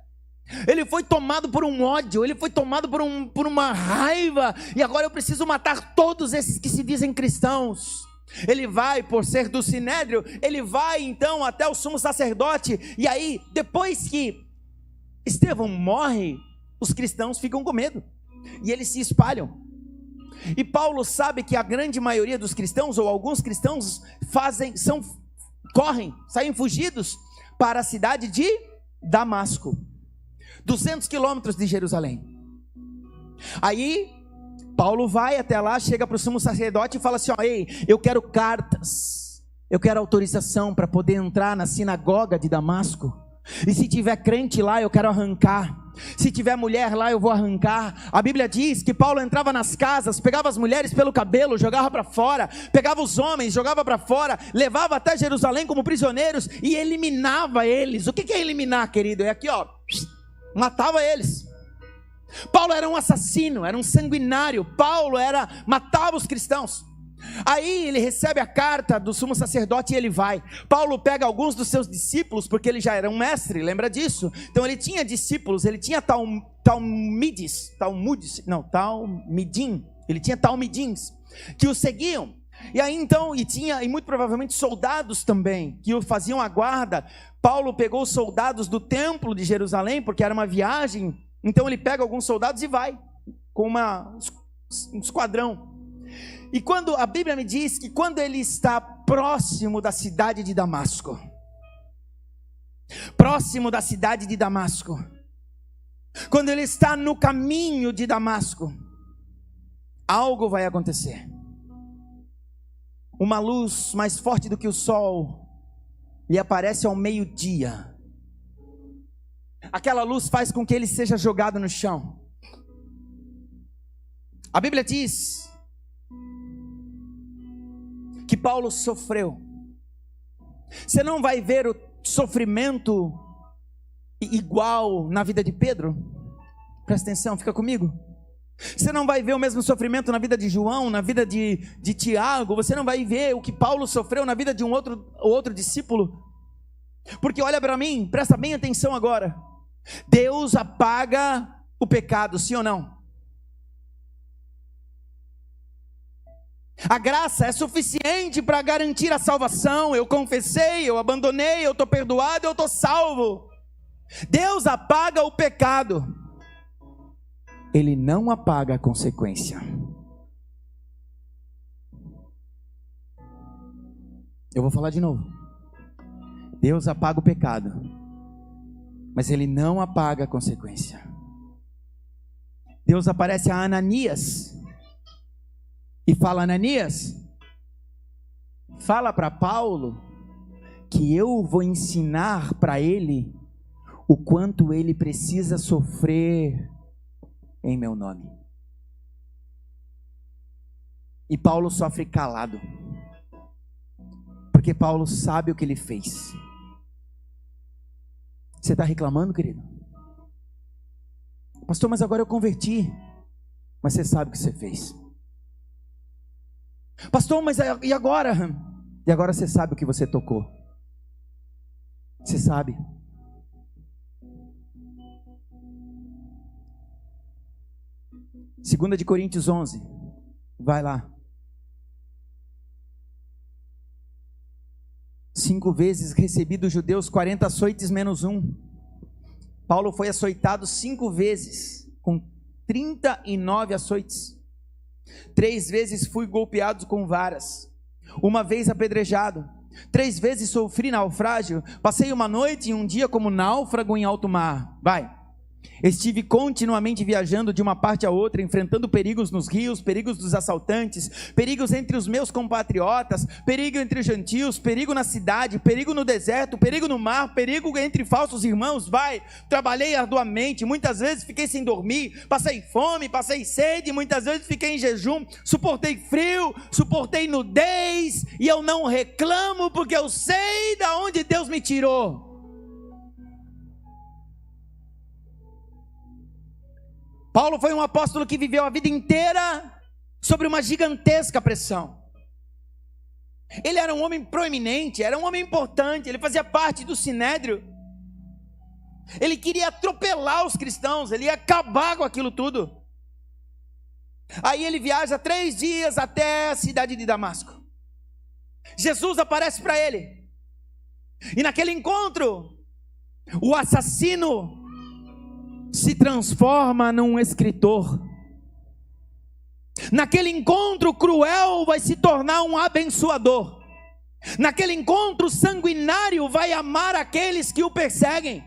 Ele foi tomado por um ódio, ele foi tomado por uma raiva, e agora eu preciso matar todos esses que se dizem cristãos. Ele vai, por ser do Sinédrio, ele vai então até o sumo sacerdote, e aí, depois que Estevão morre, os cristãos ficam com medo, e eles se espalham. E Paulo sabe que a grande maioria dos cristãos, ou alguns cristãos, saem fugidos para a cidade de Damasco, 200 quilômetros de Jerusalém. Aí Paulo vai até lá, chega para o sumo sacerdote e fala assim: ei, eu quero cartas, eu quero autorização para poder entrar na sinagoga de Damasco, e se tiver crente lá eu quero arrancar, se tiver mulher lá eu vou arrancar. A Bíblia diz que Paulo entrava nas casas, pegava as mulheres pelo cabelo, jogava para fora, pegava os homens, jogava para fora, levava até Jerusalém como prisioneiros e eliminava eles. O que é eliminar, querido? É aqui, ó, matava eles. Paulo era um assassino, era um sanguinário. Paulo matava os cristãos. Aí ele recebe a carta do sumo sacerdote e ele vai. Paulo pega alguns dos seus discípulos, porque ele já era um mestre, lembra disso? Então ele tinha discípulos, ele tinha ele tinha talmidins que o seguiam. E aí então, e muito provavelmente soldados também, que o faziam a guarda. Paulo pegou os soldados do templo de Jerusalém, porque era uma viagem. Então ele pega alguns soldados e vai, com um esquadrão. E quando a Bíblia me diz que quando ele está próximo da cidade de Damasco, quando ele está no caminho de Damasco, algo vai acontecer. Uma luz mais forte do que o sol lhe aparece ao meio-dia. Aquela luz faz com que ele seja jogado no chão. A Bíblia diz que Paulo sofreu. Você não vai ver o sofrimento igual na vida de Pedro? Presta atenção, fica comigo. Você não vai ver o mesmo sofrimento na vida de João, na vida de Tiago. Você não vai ver o que Paulo sofreu na vida de um outro discípulo. Porque olha para mim, presta bem atenção agora. Deus apaga o pecado, sim ou não? A graça é suficiente para garantir a salvação. Eu confessei, eu abandonei, eu estou perdoado, eu estou salvo. Deus apaga o pecado, Ele não apaga a consequência. Eu vou falar de novo. Deus apaga o pecado, mas Ele não apaga a consequência. Deus aparece a Ananias e fala: Ananias, fala para Paulo que eu vou ensinar para ele o quanto ele precisa sofrer em meu nome. E Paulo sofre calado, porque Paulo sabe o que ele fez. Você está reclamando, querido? Pastor, mas agora eu converti. Mas você sabe o que você fez. Pastor, mas e agora? E agora você sabe o que você tocou. Você sabe. Segunda de Coríntios 11. Vai lá. 5 vezes recebi dos judeus 40 açoites menos 1. Paulo foi açoitado 5 vezes, com 39 açoites. 3 vezes fui golpeado com varas. 1 vez apedrejado. 3 vezes sofri naufrágio. Passei uma noite e um dia como náufrago em alto mar. Vai. Estive continuamente viajando de uma parte a outra, enfrentando perigos nos rios, perigos dos assaltantes, perigos entre os meus compatriotas, perigo entre os gentios, perigo na cidade, perigo no deserto, perigo no mar, perigo entre falsos irmãos. Vai, trabalhei arduamente, muitas vezes fiquei sem dormir, passei fome, passei sede, muitas vezes fiquei em jejum, suportei frio, suportei nudez, e eu não reclamo, porque eu sei de onde Deus me tirou. Paulo foi um apóstolo que viveu a vida inteira sobre uma gigantesca pressão. Ele era um homem proeminente, era um homem importante, ele fazia parte do sinédrio. Ele queria atropelar os cristãos, ele ia acabar com aquilo tudo. Aí ele viaja 3 dias até a cidade de Damasco. Jesus aparece para ele. E naquele encontro, o assassino se transforma num escritor. Naquele encontro cruel vai se tornar um abençoador. Naquele encontro sanguinário vai amar aqueles que o perseguem.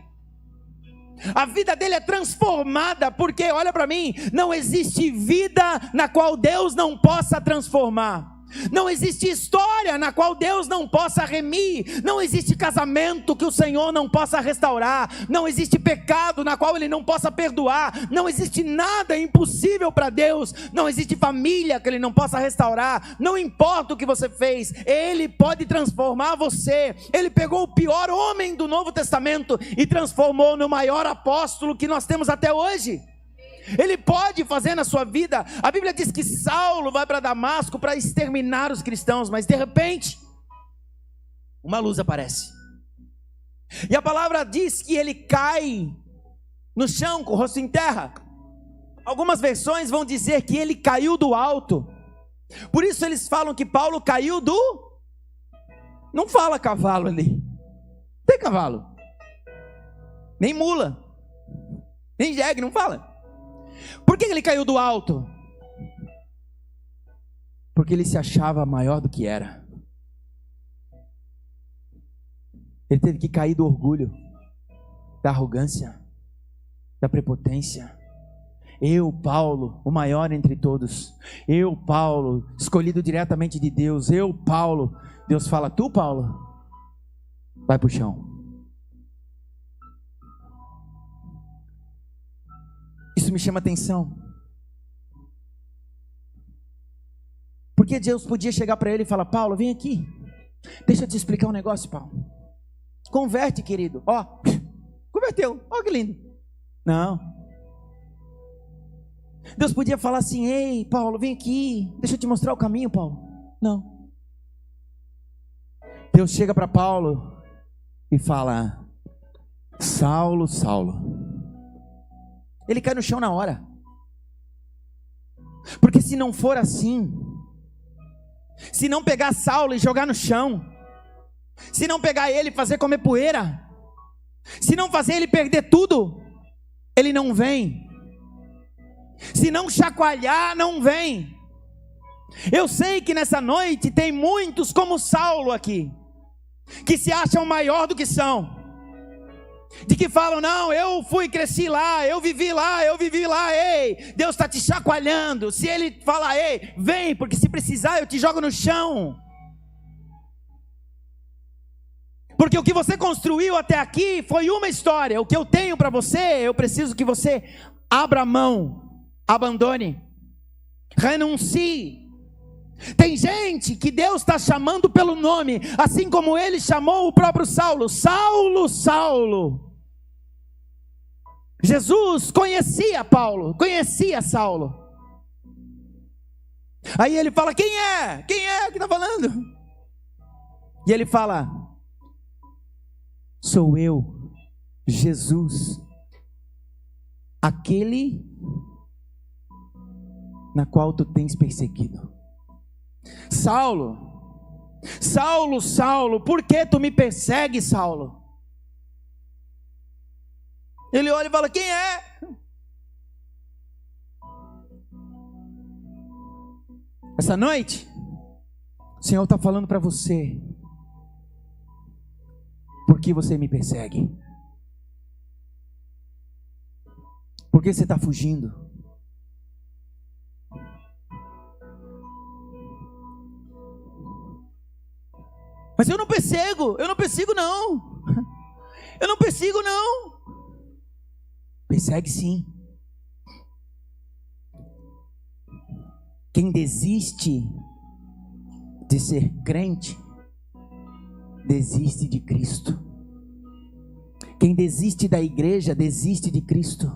A vida dele é transformada, porque olha para mim, não existe vida na qual Deus não possa transformar. Não existe história na qual Deus não possa remir. Não existe casamento que o Senhor não possa restaurar. Não existe pecado na qual Ele não possa perdoar. Não existe nada impossível para Deus. Não existe família que Ele não possa restaurar. Não importa o que você fez, Ele pode transformar você. Ele pegou o pior homem do Novo Testamento e transformou no maior apóstolo que nós temos até hoje. Ele pode fazer na sua vida. A Bíblia diz que Saulo vai para Damasco para exterminar os cristãos, mas de repente uma luz aparece, e a palavra diz que ele cai no chão com o rosto em terra. Algumas versões vão dizer que ele caiu do alto. Por isso eles falam que Paulo caiu do... Não fala cavalo ali, não tem cavalo, nem mula, nem jegue, não fala. Por que ele caiu do alto? Porque ele se achava maior do que era. Ele teve que cair do orgulho, da arrogância, da prepotência. Eu, Paulo, o maior entre todos. Eu, Paulo, escolhido diretamente de Deus. Eu, Paulo. Deus fala: tu, Paulo, vai para o chão. Isso me chama atenção, porque Deus podia chegar para ele e falar: Paulo, vem aqui, deixa eu te explicar um negócio, Paulo. Converte, querido. Ó, converteu, ó que lindo. Não. Deus podia falar assim: ei, Paulo, vem aqui, deixa eu te mostrar o caminho, Paulo. Não. Deus chega para Paulo e fala: Saulo, Saulo. Ele cai no chão na hora. Porque se não for assim, se não pegar Saulo e jogar no chão, se não pegar ele e fazer comer poeira, se não fazer ele perder tudo, ele não vem. Se não chacoalhar, não vem. Eu sei que nessa noite tem muitos como Saulo aqui, que se acham maior do que são. de que falam, não, eu fui, cresci lá, eu vivi lá, ei, Deus está te chacoalhando. Se Ele falar, ei, vem, porque se precisar eu te jogo no chão. Porque o que você construiu até aqui foi uma história. O que eu tenho para você, eu preciso que você abra a mão, abandone, renuncie. Tem gente que Deus está chamando pelo nome, assim como Ele chamou o próprio Saulo. Saulo, Saulo. Jesus conhecia Paulo, conhecia Saulo. Aí ele fala, quem é? Quem é que está falando? E ele fala, sou eu, Jesus, aquele na qual tu tens perseguido. Saulo, Saulo, Saulo, por que tu me persegues, Saulo? Ele olha e fala, quem é? Essa noite, o Senhor está falando para você, por que você me persegue? Por que você está fugindo? Mas eu não persigo não. Eu não persigo não. Persegue sim. Quem desiste de ser crente, desiste de Cristo. Quem desiste da igreja, desiste de Cristo.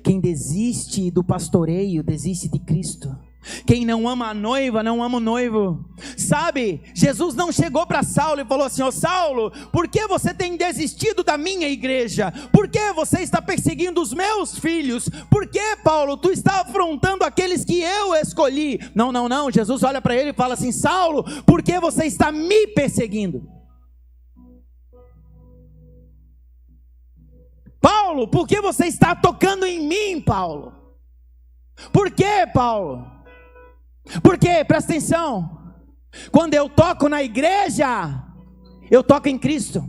Quem desiste do pastoreio, desiste de Cristo. Quem não ama a noiva, não ama o noivo. Sabe, Jesus não chegou para Saulo e falou assim, ó Saulo, por que você tem desistido da minha igreja? Por que você está perseguindo os meus filhos? Por que, Paulo, tu está afrontando aqueles que eu escolhi? Não, não, não, Jesus olha para ele e fala assim, Saulo, por que você está me perseguindo? Paulo, por que você está tocando em mim, Paulo? Por que, Paulo? Porque, presta atenção, quando eu toco na igreja, eu toco em Cristo.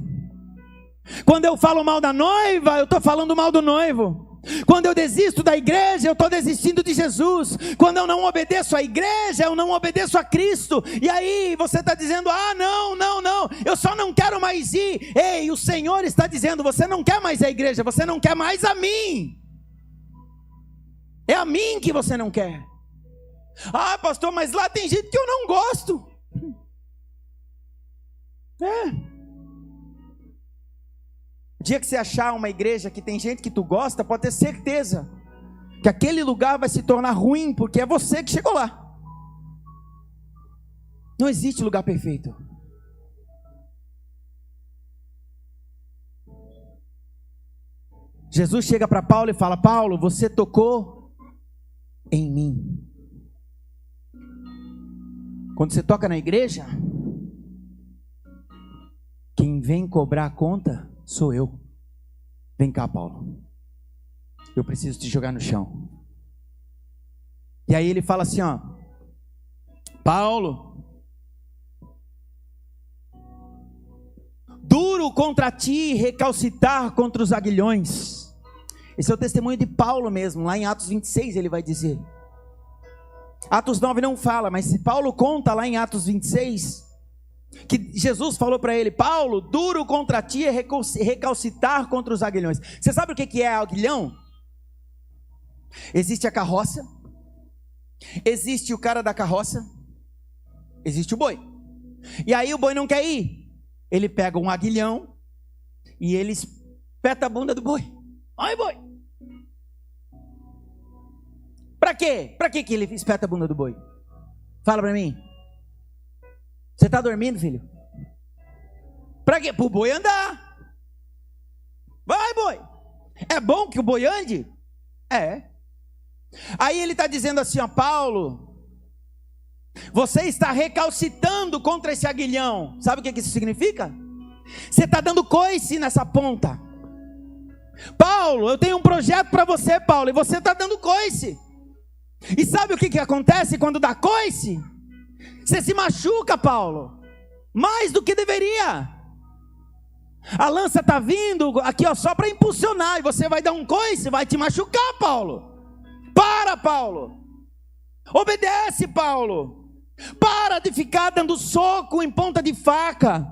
Quando eu falo mal da noiva, eu estou falando mal do noivo. Quando eu desisto da igreja, eu estou desistindo de Jesus. Quando eu não obedeço à igreja, eu não obedeço a Cristo. E aí você está dizendo, não, eu só não quero mais ir. Ei, o Senhor está dizendo, você não quer mais a igreja, você não quer mais a mim. É a mim que você não quer. Pastor, mas lá tem gente que eu não gosto. O dia que você achar uma igreja que tem gente que tu gosta, pode ter certeza que aquele lugar vai se tornar ruim, porque é você que chegou lá. Não existe lugar perfeito. Jesus chega para Paulo e fala, Paulo, você tocou em mim. Quando você toca na igreja, quem vem cobrar a conta sou eu. Vem cá, Paulo, eu preciso te jogar no chão. E aí ele fala assim, Paulo, duro contra ti recalcitar contra os aguilhões. Esse é o testemunho de Paulo mesmo, lá em Atos 26 ele vai dizer. Atos 9 não fala, mas Paulo conta lá em Atos 26, que Jesus falou para ele, Paulo, duro contra ti é recalcitar contra os aguilhões. Você sabe o que é aguilhão? Existe a carroça, existe o cara da carroça, existe o boi. E aí o boi não quer ir, ele pega um aguilhão e ele espeta a bunda do boi. Ai, boi! Para quê? Para que ele espeta a bunda do boi? Fala para mim. Você está dormindo, filho? Para quê? Para o boi andar. Vai, boi. É bom que o boi ande? É. Aí ele está dizendo assim, Paulo, você está recalcitando contra esse aguilhão. Sabe o que isso significa? Você está dando coice nessa ponta. Paulo, eu tenho um projeto para você, Paulo, e você está dando coice. E sabe o que acontece quando dá coice? Você se machuca, Paulo, mais do que deveria. A lança está vindo aqui, ó, só para impulsionar, e você vai dar um coice, vai te machucar, Paulo. Para, Paulo. Obedece, Paulo. Para de ficar dando soco em ponta de faca.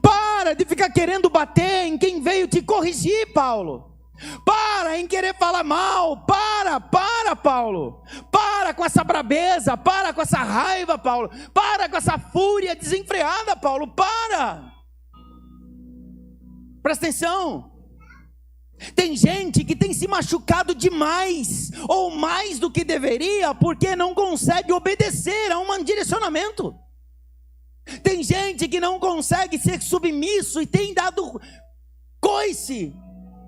Para de ficar querendo bater em quem veio te corrigir, Paulo. Para em querer falar mal. Para, Paulo. Para com essa brabeza, para com essa raiva, Paulo. Para com essa fúria desenfreada, Paulo. Para. Presta atenção. Tem gente que tem se machucado demais, ou mais do que deveria, porque não consegue obedecer a um direcionamento. Tem gente que não consegue ser submisso e tem dado coice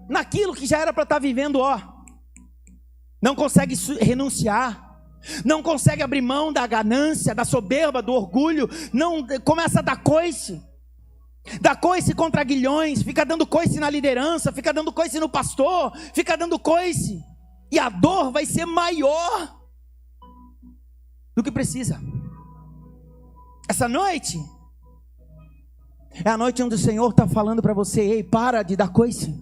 naquilo que já era para estar vivendo, ó. Não consegue renunciar, não consegue abrir mão da ganância, da soberba, do orgulho, não começa a dar coice. Dá coice contra aguilhões, fica dando coice na liderança, fica dando coice no pastor, fica dando coice, e a dor vai ser maior do que precisa. Essa noite é a noite onde o Senhor está falando para você: ei, para de dar coice,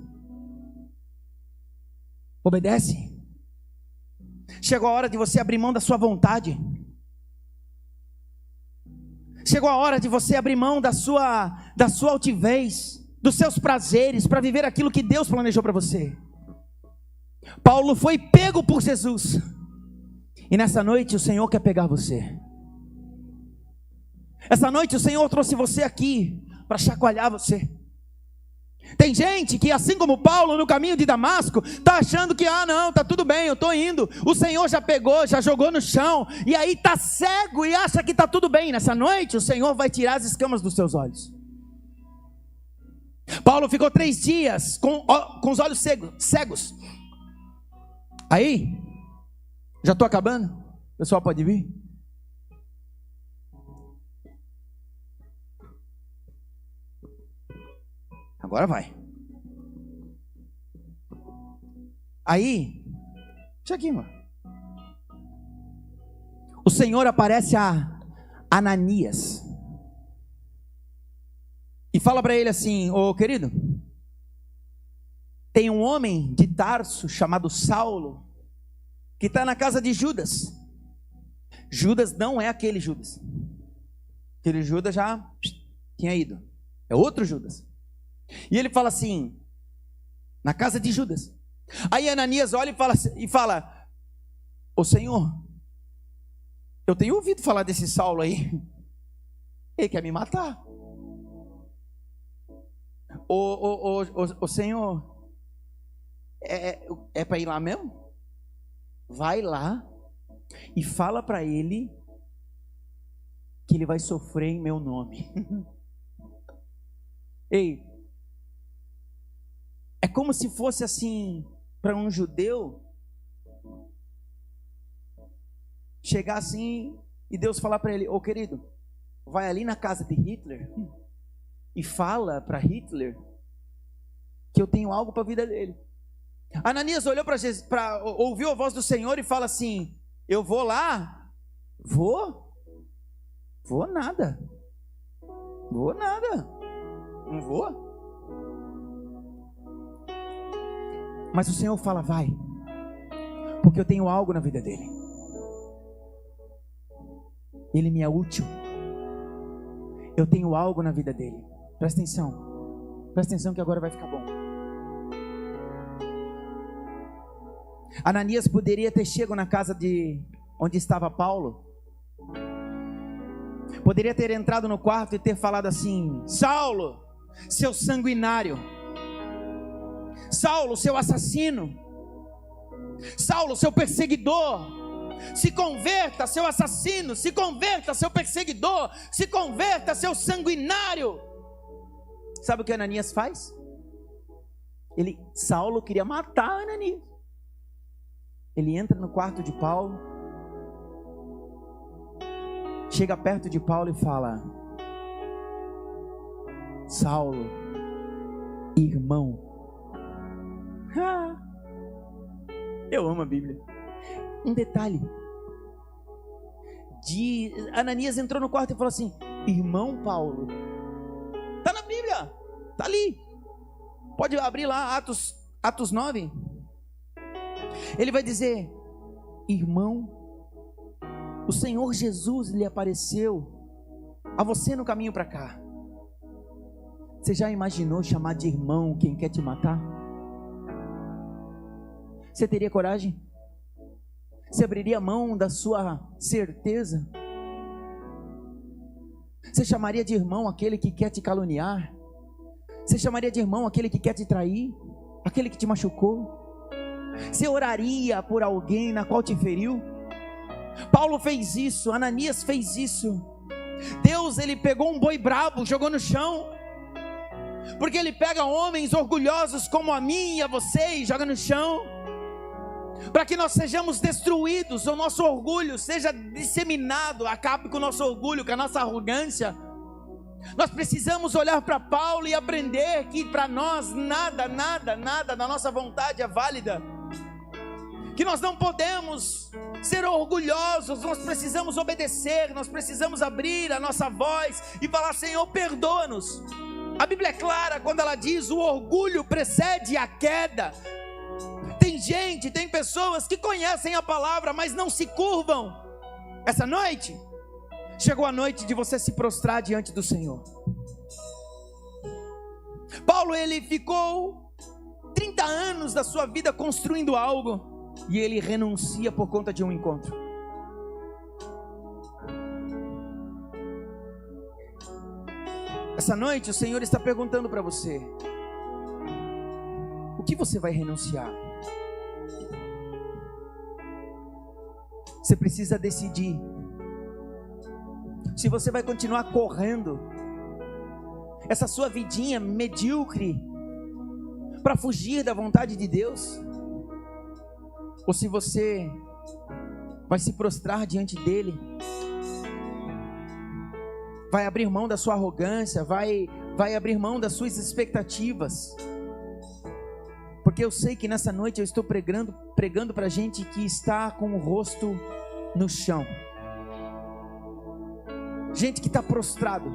obedece. Chegou a hora de você abrir mão da sua vontade. Chegou a hora de você abrir mão da sua altivez, dos seus prazeres, para viver aquilo que Deus planejou para você. Paulo foi pego por Jesus, e nessa noite o Senhor quer pegar você. Essa noite o Senhor trouxe você aqui para chacoalhar você. Tem gente que, assim como Paulo no caminho de Damasco, está achando que, não, está tudo bem, eu estou indo, o Senhor já pegou, já jogou no chão, e aí está cego e acha que está tudo bem. Nessa noite o Senhor vai tirar as escamas dos seus olhos. Paulo ficou 3 dias com os olhos cegos. Aí, já estou acabando, o pessoal pode vir? Agora vai. Aí, deixa aqui, mano. O Senhor aparece a Ananias e fala para ele assim: ô querido, tem um homem de Tarso chamado Saulo que está na casa de Judas. Judas não é aquele Judas. Aquele Judas já tinha ido. É outro Judas. E ele fala assim, na casa de Judas. Aí Ananias olha e fala: ô Senhor, eu tenho ouvido falar desse Saulo aí, ele quer me matar. Ô Senhor, é para ir lá mesmo? Vai lá e fala para ele que ele vai sofrer em meu nome. Ei, é como se fosse assim, para um judeu chegar assim e Deus falar para ele: ô querido, vai ali na casa de Hitler e fala para Hitler que eu tenho algo para a vida dele. Ananias olhou para ouviu a voz do Senhor e fala assim: eu vou lá? Vou nada, não vou. Mas o Senhor fala: vai, porque eu tenho algo na vida dele. Ele me é útil. Eu tenho algo na vida dele. Presta atenção que agora vai ficar bom. Ananias poderia ter chegado na casa de onde estava Paulo. Poderia ter entrado no quarto e ter falado assim: Saulo, seu sanguinário, Saulo, seu assassino, Saulo, seu perseguidor, se converta, seu assassino, se converta, seu perseguidor, se converta, seu sanguinário. Sabe o que Ananias faz? Saulo queria matar Ananias. Ele entra no quarto de Paulo, chega perto de Paulo e fala: Saulo, irmão. Eu amo a Bíblia. Um detalhe: Ananias entrou no quarto e falou assim: irmão Paulo. Está na Bíblia, está ali. Pode abrir lá Atos 9. Ele vai dizer: irmão, o Senhor Jesus lhe apareceu a você no caminho para cá. Você já imaginou chamar de irmão quem quer te matar? Você teria coragem? Você abriria mão da sua certeza? Você chamaria de irmão aquele que quer te caluniar? Você chamaria de irmão aquele que quer te trair? Aquele que te machucou? Você oraria por alguém na qual te feriu? Paulo fez isso, Ananias fez isso. Deus, ele pegou um boi brabo, jogou no chão, porque ele pega homens orgulhosos como a mim e a você e joga no chão, para que nós sejamos destruídos, o nosso orgulho seja disseminado, acabe com o nosso orgulho, com a nossa arrogância. Nós precisamos olhar para Paulo e aprender que para nós nada da nossa vontade é válida, que nós não podemos ser orgulhosos, nós precisamos obedecer, nós precisamos abrir a nossa voz e falar: Senhor, perdoa-nos. A Bíblia é clara quando ela diz: o orgulho precede a queda. Tem pessoas que conhecem a palavra, mas não se curvam. Essa noite, chegou a noite de você se prostrar diante do Senhor. Paulo, ele ficou 30 anos da sua vida construindo algo, e ele renuncia por conta de um encontro. Essa noite o Senhor está perguntando para você: o que você vai renunciar? Você precisa decidir se você vai continuar correndo essa sua vidinha medíocre para fugir da vontade de Deus, ou se você vai se prostrar diante dele, vai abrir mão da sua arrogância, vai abrir mão das suas expectativas. Porque eu sei que nessa noite eu estou pregando para gente que está com o rosto no chão, gente que está prostrado,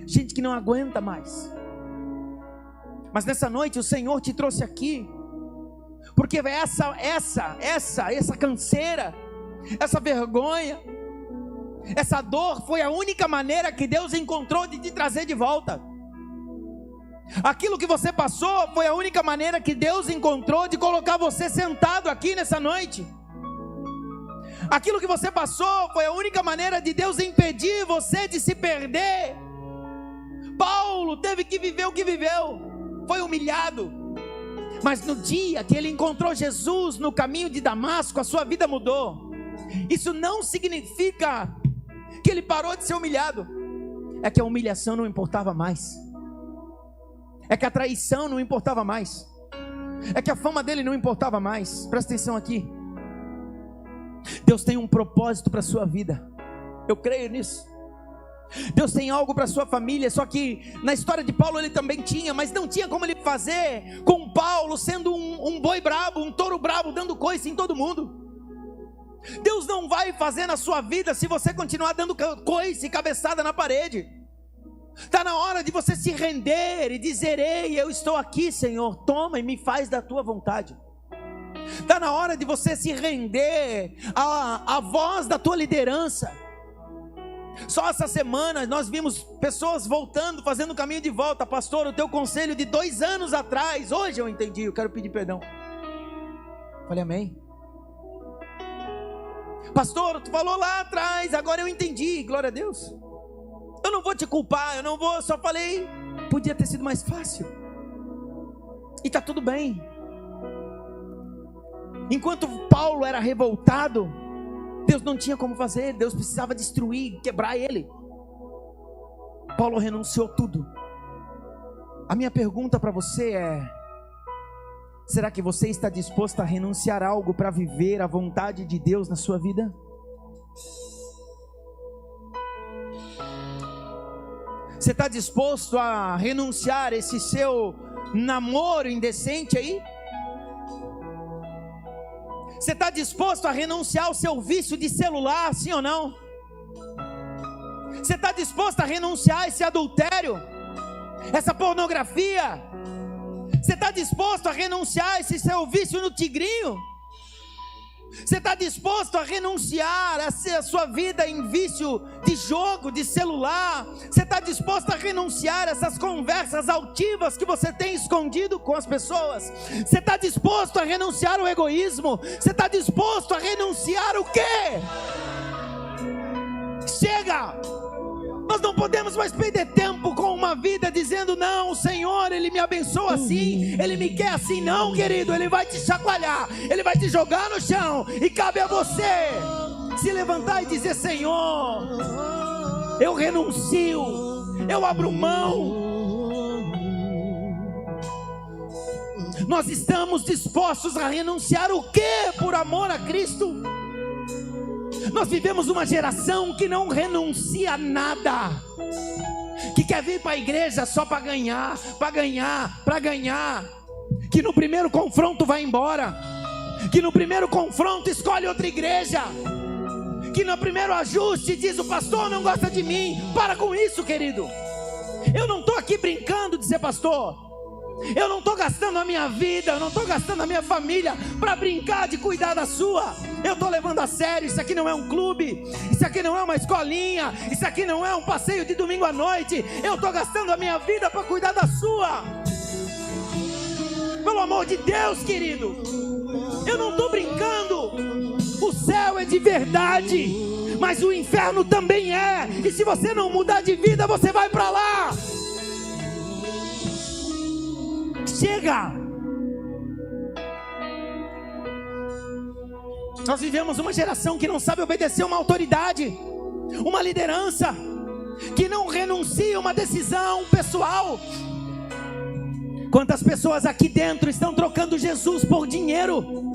gente que não aguenta mais. Mas nessa noite o Senhor te trouxe aqui porque essa canseira, essa vergonha, essa dor foi a única maneira que Deus encontrou de te trazer de volta. Aquilo que você passou foi a única maneira que Deus encontrou de colocar você sentado aqui nessa noite. Aquilo que você passou foi a única maneira de Deus impedir você de se perder. Paulo teve que viver o que viveu, foi humilhado, mas no dia que ele encontrou Jesus no caminho de Damasco, a sua vida mudou. Isso não significa que ele parou de ser humilhado, é que a humilhação não importava mais, é que a traição não importava mais, é que a fama dele não importava mais. Presta atenção aqui, Deus tem um propósito para a sua vida, eu creio nisso. Deus tem algo para a sua família, só que na história de Paulo ele também tinha, mas não tinha como ele fazer com Paulo sendo um boi brabo, um touro brabo, dando coice em todo mundo. Deus não vai fazer na sua vida se você continuar dando coice e cabeçada na parede. Está na hora de você se render e dizer: ei, eu estou aqui, Senhor, toma e me faz da tua vontade. Está na hora de você se render à voz da tua liderança. Só essa semana nós vimos pessoas voltando, fazendo o caminho de volta. Pastor, o teu conselho de 2 anos atrás, hoje eu entendi, eu quero pedir perdão. Falei amém. Pastor, tu falou lá atrás, agora eu entendi, glória a Deus. Eu não vou te culpar, eu não vou, só falei, podia ter sido mais fácil. E está tudo bem. Enquanto Paulo era revoltado, Deus não tinha como fazer, Deus precisava destruir, quebrar ele. Paulo renunciou tudo. A minha pergunta para você é: será que você está disposto a renunciar algo para viver a vontade de Deus na sua vida? Você está disposto a renunciar esse seu namoro indecente aí? Você está disposto a renunciar ao seu vício de celular, sim ou não? Você está disposto a renunciar a esse adultério? essa pornografia? Você está disposto a renunciar a esse seu vício no tigrinho? Você está disposto a renunciar a sua vida em vício de jogo, de celular? Você está disposto a renunciar a essas conversas altivas que você tem escondido com as pessoas? Você está disposto a renunciar ao egoísmo? Você está disposto a renunciar o quê? Chega! Nós não podemos mais perder tempo com uma vida dizendo: não, o Senhor, Ele me abençoa assim, Ele me quer assim. Não, querido, Ele vai te chacoalhar, Ele vai te jogar no chão, e cabe a você se levantar e dizer: Senhor, eu renuncio, eu abro mão. Nós estamos dispostos a renunciar o quê por amor a Cristo? Nós vivemos uma geração que não renuncia a nada, que quer vir para a igreja só para ganhar, que no primeiro confronto vai embora, que no primeiro confronto escolhe outra igreja, que no primeiro ajuste diz: o pastor não gosta de mim. Para com isso, querido. Eu não estou aqui brincando de ser pastor. Eu não estou gastando a minha vida, eu não estou gastando a minha família para brincar de cuidar da sua. Eu estou levando a sério. Isso aqui não é um clube, isso aqui não é uma escolinha, isso aqui não é um passeio de domingo à noite. Eu estou gastando a minha vida para cuidar da sua. Pelo amor de Deus, querido, eu não estou brincando. O céu é de verdade, mas o inferno também é. E se você não mudar de vida, você vai para lá. Chega! Nós vivemos uma geração que não sabe obedecer uma autoridade, uma liderança, que não renuncia uma decisão pessoal. Quantas pessoas aqui dentro estão trocando Jesus por dinheiro?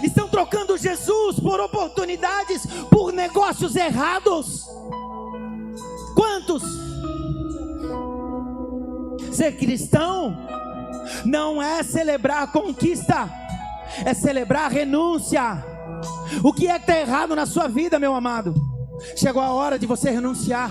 Estão trocando Jesus por oportunidades, por negócios errados? Quantos? Ser cristão não é celebrar a conquista, é celebrar a renúncia. O que é que está errado na sua vida, meu amado? Chegou a hora de você renunciar.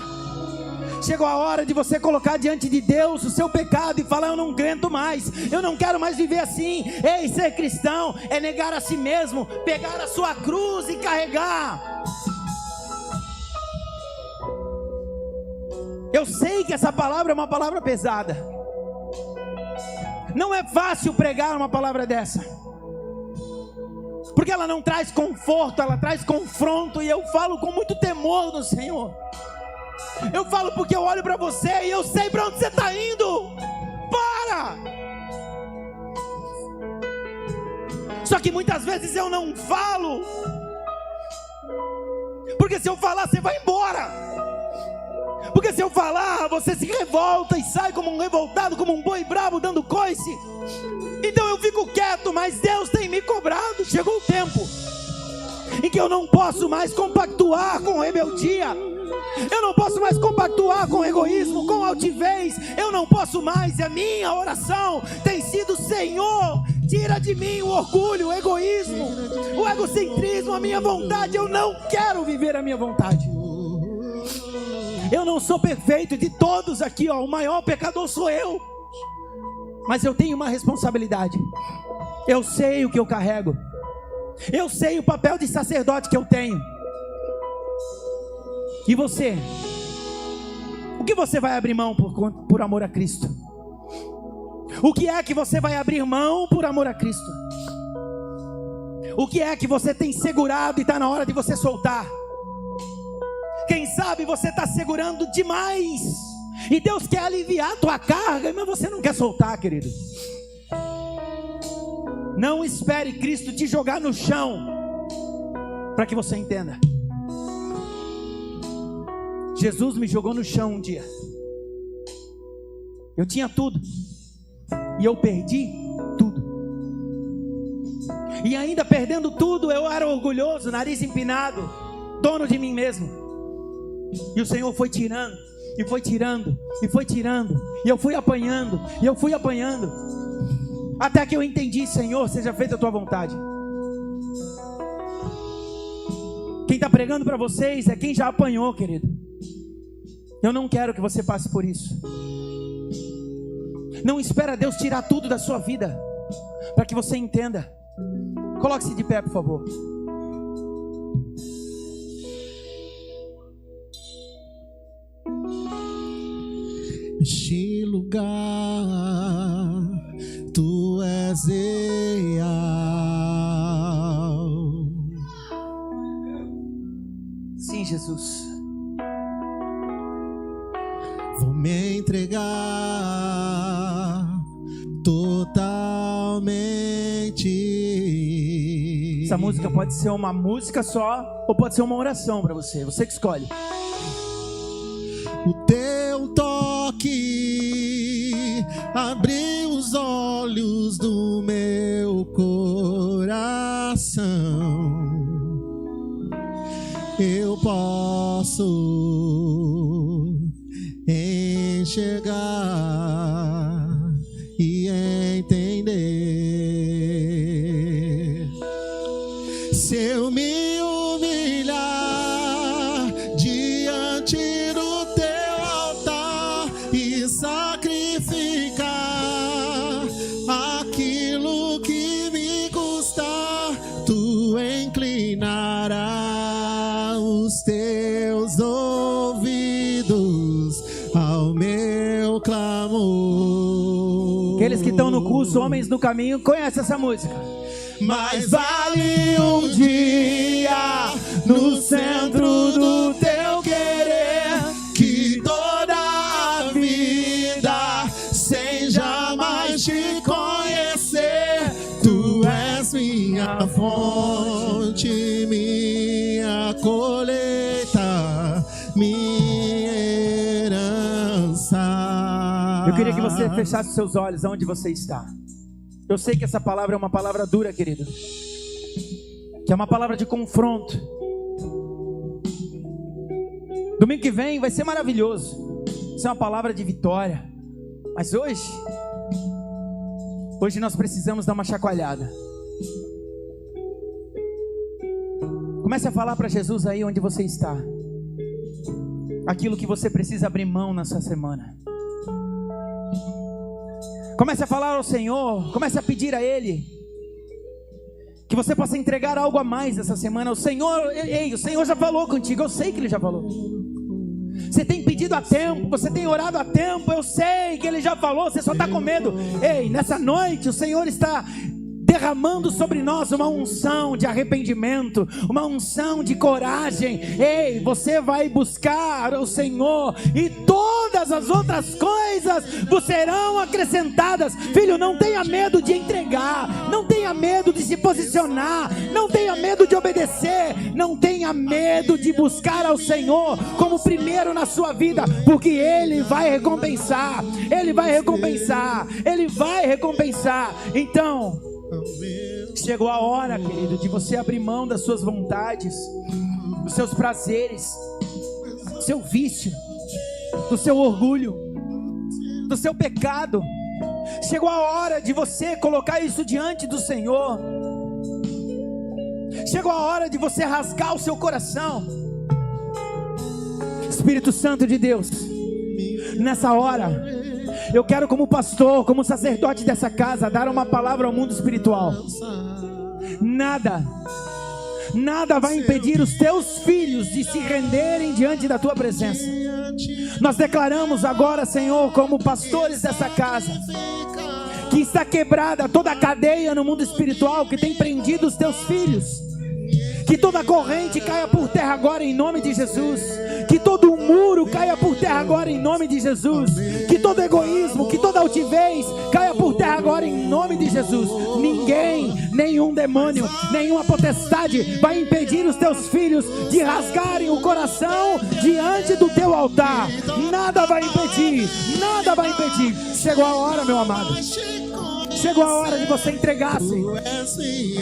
Chegou a hora de você colocar diante de Deus o seu pecado e falar: eu não aguento mais, eu não quero mais viver assim. Ei, ser cristão é negar a si mesmo, pegar a sua cruz e carregar. Eu sei que essa palavra é uma palavra pesada. Não é fácil pregar uma palavra dessa, porque ela não traz conforto, ela traz confronto. E eu falo com muito temor no Senhor. Eu falo porque eu olho para você e eu sei para onde você está indo. Para! Só que muitas vezes eu não falo, porque se eu falar, você vai embora. Porque se eu falar, você se revolta e sai como um revoltado, como um boi bravo dando coice. Então eu fico quieto, mas Deus tem me cobrado. Chegou o tempo em que eu não posso mais compactuar com rebeldia. Eu não posso mais compactuar com egoísmo, com altivez. Eu não posso mais. E a minha oração tem sido: Senhor, tira de mim o orgulho, o egoísmo, o egocentrismo, a minha vontade. Eu não quero viver a minha vontade. Eu não sou perfeito, de todos aqui, ó, o maior pecador sou eu. Mas eu tenho uma responsabilidade. Eu sei o que eu carrego. Eu sei o papel de sacerdote que eu tenho. E você? O que você vai abrir mão por amor a Cristo? O que é que você vai abrir mão por amor a Cristo? O que é que você tem segurado e está na hora de você soltar? Quem sabe você está segurando demais e Deus quer aliviar a tua carga, mas você não quer soltar, querido. Não espere Cristo te jogar no chão para que você entenda. Jesus me jogou no chão um dia. Eu tinha tudo e eu perdi tudo. E ainda perdendo tudo, eu era orgulhoso, nariz empinado, dono de mim mesmo. E o Senhor foi tirando, e foi tirando, e foi tirando, e eu fui apanhando, e eu fui apanhando, até que eu entendi: Senhor, seja feita a tua vontade. Quem está pregando para vocês é quem já apanhou, querido. Eu não quero que você passe por isso. Não espera Deus tirar tudo da sua vida para que você entenda. Coloque-se de pé, por favor. Este lugar, tu és real. Sim, Jesus. Vou me entregar totalmente. Essa música pode ser uma música só ou pode ser uma oração para você. Você que escolhe. O teu toque abriu os olhos do meu coração. Eu posso enxergar e entender. Se eu me humilhar diante do teu altar e sacrificar aquilo que me custar, tu inclinarás os teus ouvidos ao meu clamor. Aqueles que estão no curso Homens no Caminho conhecem essa música. Mas vale um dia no centro do teu querer, que toda a vida sem jamais te conhecer. Tu és minha fonte, minha colheita, minha herança. Eu queria que você fechasse seus olhos aonde você está. Eu sei que essa palavra é uma palavra dura, querido, que é uma palavra de confronto. Domingo que vem vai ser maravilhoso. Isso é uma palavra de vitória. Mas hoje nós precisamos dar uma chacoalhada. Comece a falar para Jesus aí onde você está. Aquilo que você precisa abrir mão nessa semana. Comece a falar ao Senhor, comece a pedir a Ele que você possa entregar algo a mais essa semana. O Senhor já falou contigo, eu sei que Ele já falou. Você tem pedido há tempo, você tem orado há tempo, eu sei que Ele já falou, você só está com medo. Ei, nessa noite o Senhor está derramando sobre nós uma unção de arrependimento, uma unção de coragem. Ei, você vai buscar o Senhor e todas as outras coisas vos serão acrescentadas. Filho, não tenha medo de entregar, não tenha medo de se posicionar, não tenha medo de obedecer, não tenha medo de buscar ao Senhor como primeiro na sua vida, porque Ele vai recompensar, Ele vai recompensar, Ele vai recompensar. Então, chegou a hora, querido, de você abrir mão das suas vontades, dos seus prazeres, do seu vício, do seu orgulho, do seu pecado. Chegou a hora de você colocar isso diante do Senhor. Chegou a hora de você rasgar o seu coração. Espírito Santo de Deus, nessa hora eu quero, como pastor, como sacerdote dessa casa, dar uma palavra ao mundo espiritual. Nada vai impedir os teus filhos de se renderem diante da tua presença. Nós declaramos agora, Senhor, como pastores dessa casa, que está quebrada toda a cadeia no mundo espiritual que tem prendido os teus filhos. Que toda corrente caia por terra agora em nome de Jesus. Que todo muro caia por terra agora em nome de Jesus. Que todo egoísmo, que toda altivez caia por terra agora em nome de Jesus. Ninguém, nenhum demônio, nenhuma potestade vai impedir os teus filhos de rasgarem o coração diante do teu altar. Nada vai impedir, nada vai impedir. Chegou a hora, meu amado. Chegou a hora de você entregar, Senhor. Sim.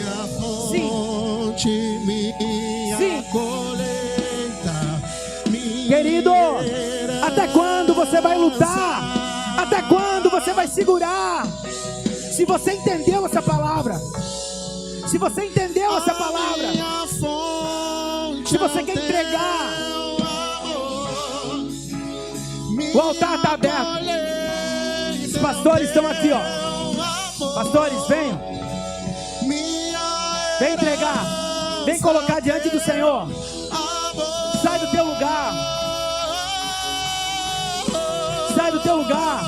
Sim. Querido, até quando você vai lutar? Até quando você vai segurar? Se você entendeu essa palavra, se você entendeu essa palavra, se você quer entregar, o altar está aberto. Os pastores estão aqui, ó. Pastores, venham. Vem entregar. Vem colocar diante do Senhor. Sai do teu lugar. Sai do teu lugar.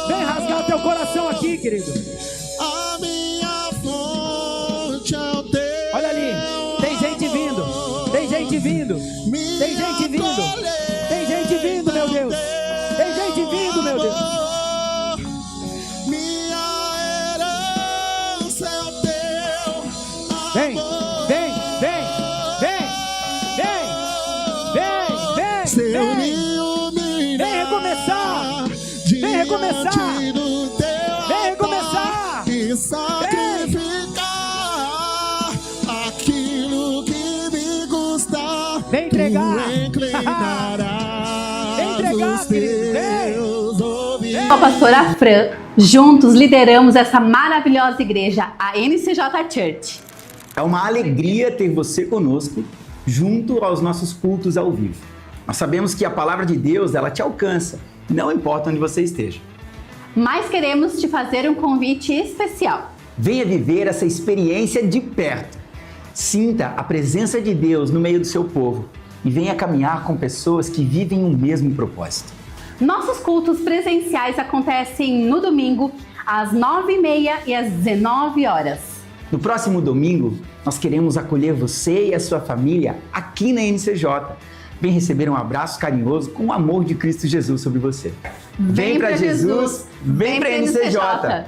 Vem rasgar o teu coração aqui, querido. A minha fonte é o teu. Olha ali. Tem gente vindo. Tem gente vindo. Tem gente vindo. Tem gente vindo, meu Deus. Tem gente vindo, meu Deus. Minha herança é o teu. Vem, vem, vem, vem, vem, vem, Seu vem, vem. me humilhar. Vem recomeçar. Vem recomeçar. Vem recomeçar. E sacrificar aquilo que me custa. Vem entregar. Tu inclinarás Vem entregar, os querido. teus ouvidos. Com a pastora Fran, juntos lideramos essa maravilhosa igreja, a NCJ Church. É uma alegria ter você conosco, junto aos nossos cultos ao vivo. Nós sabemos que a palavra de Deus, ela te alcança, não importa onde você esteja. Mas queremos te fazer um convite especial. Venha viver essa experiência de perto. Sinta a presença de Deus no meio do seu povo e venha caminhar com pessoas que vivem o mesmo propósito. Nossos cultos presenciais acontecem no domingo, às 9h30 e às 19 horas. No próximo domingo, nós queremos acolher você e a sua família aqui na NCJ. Vem receber um abraço carinhoso com o amor de Cristo Jesus sobre você. Vem para Jesus, vem para NCJ.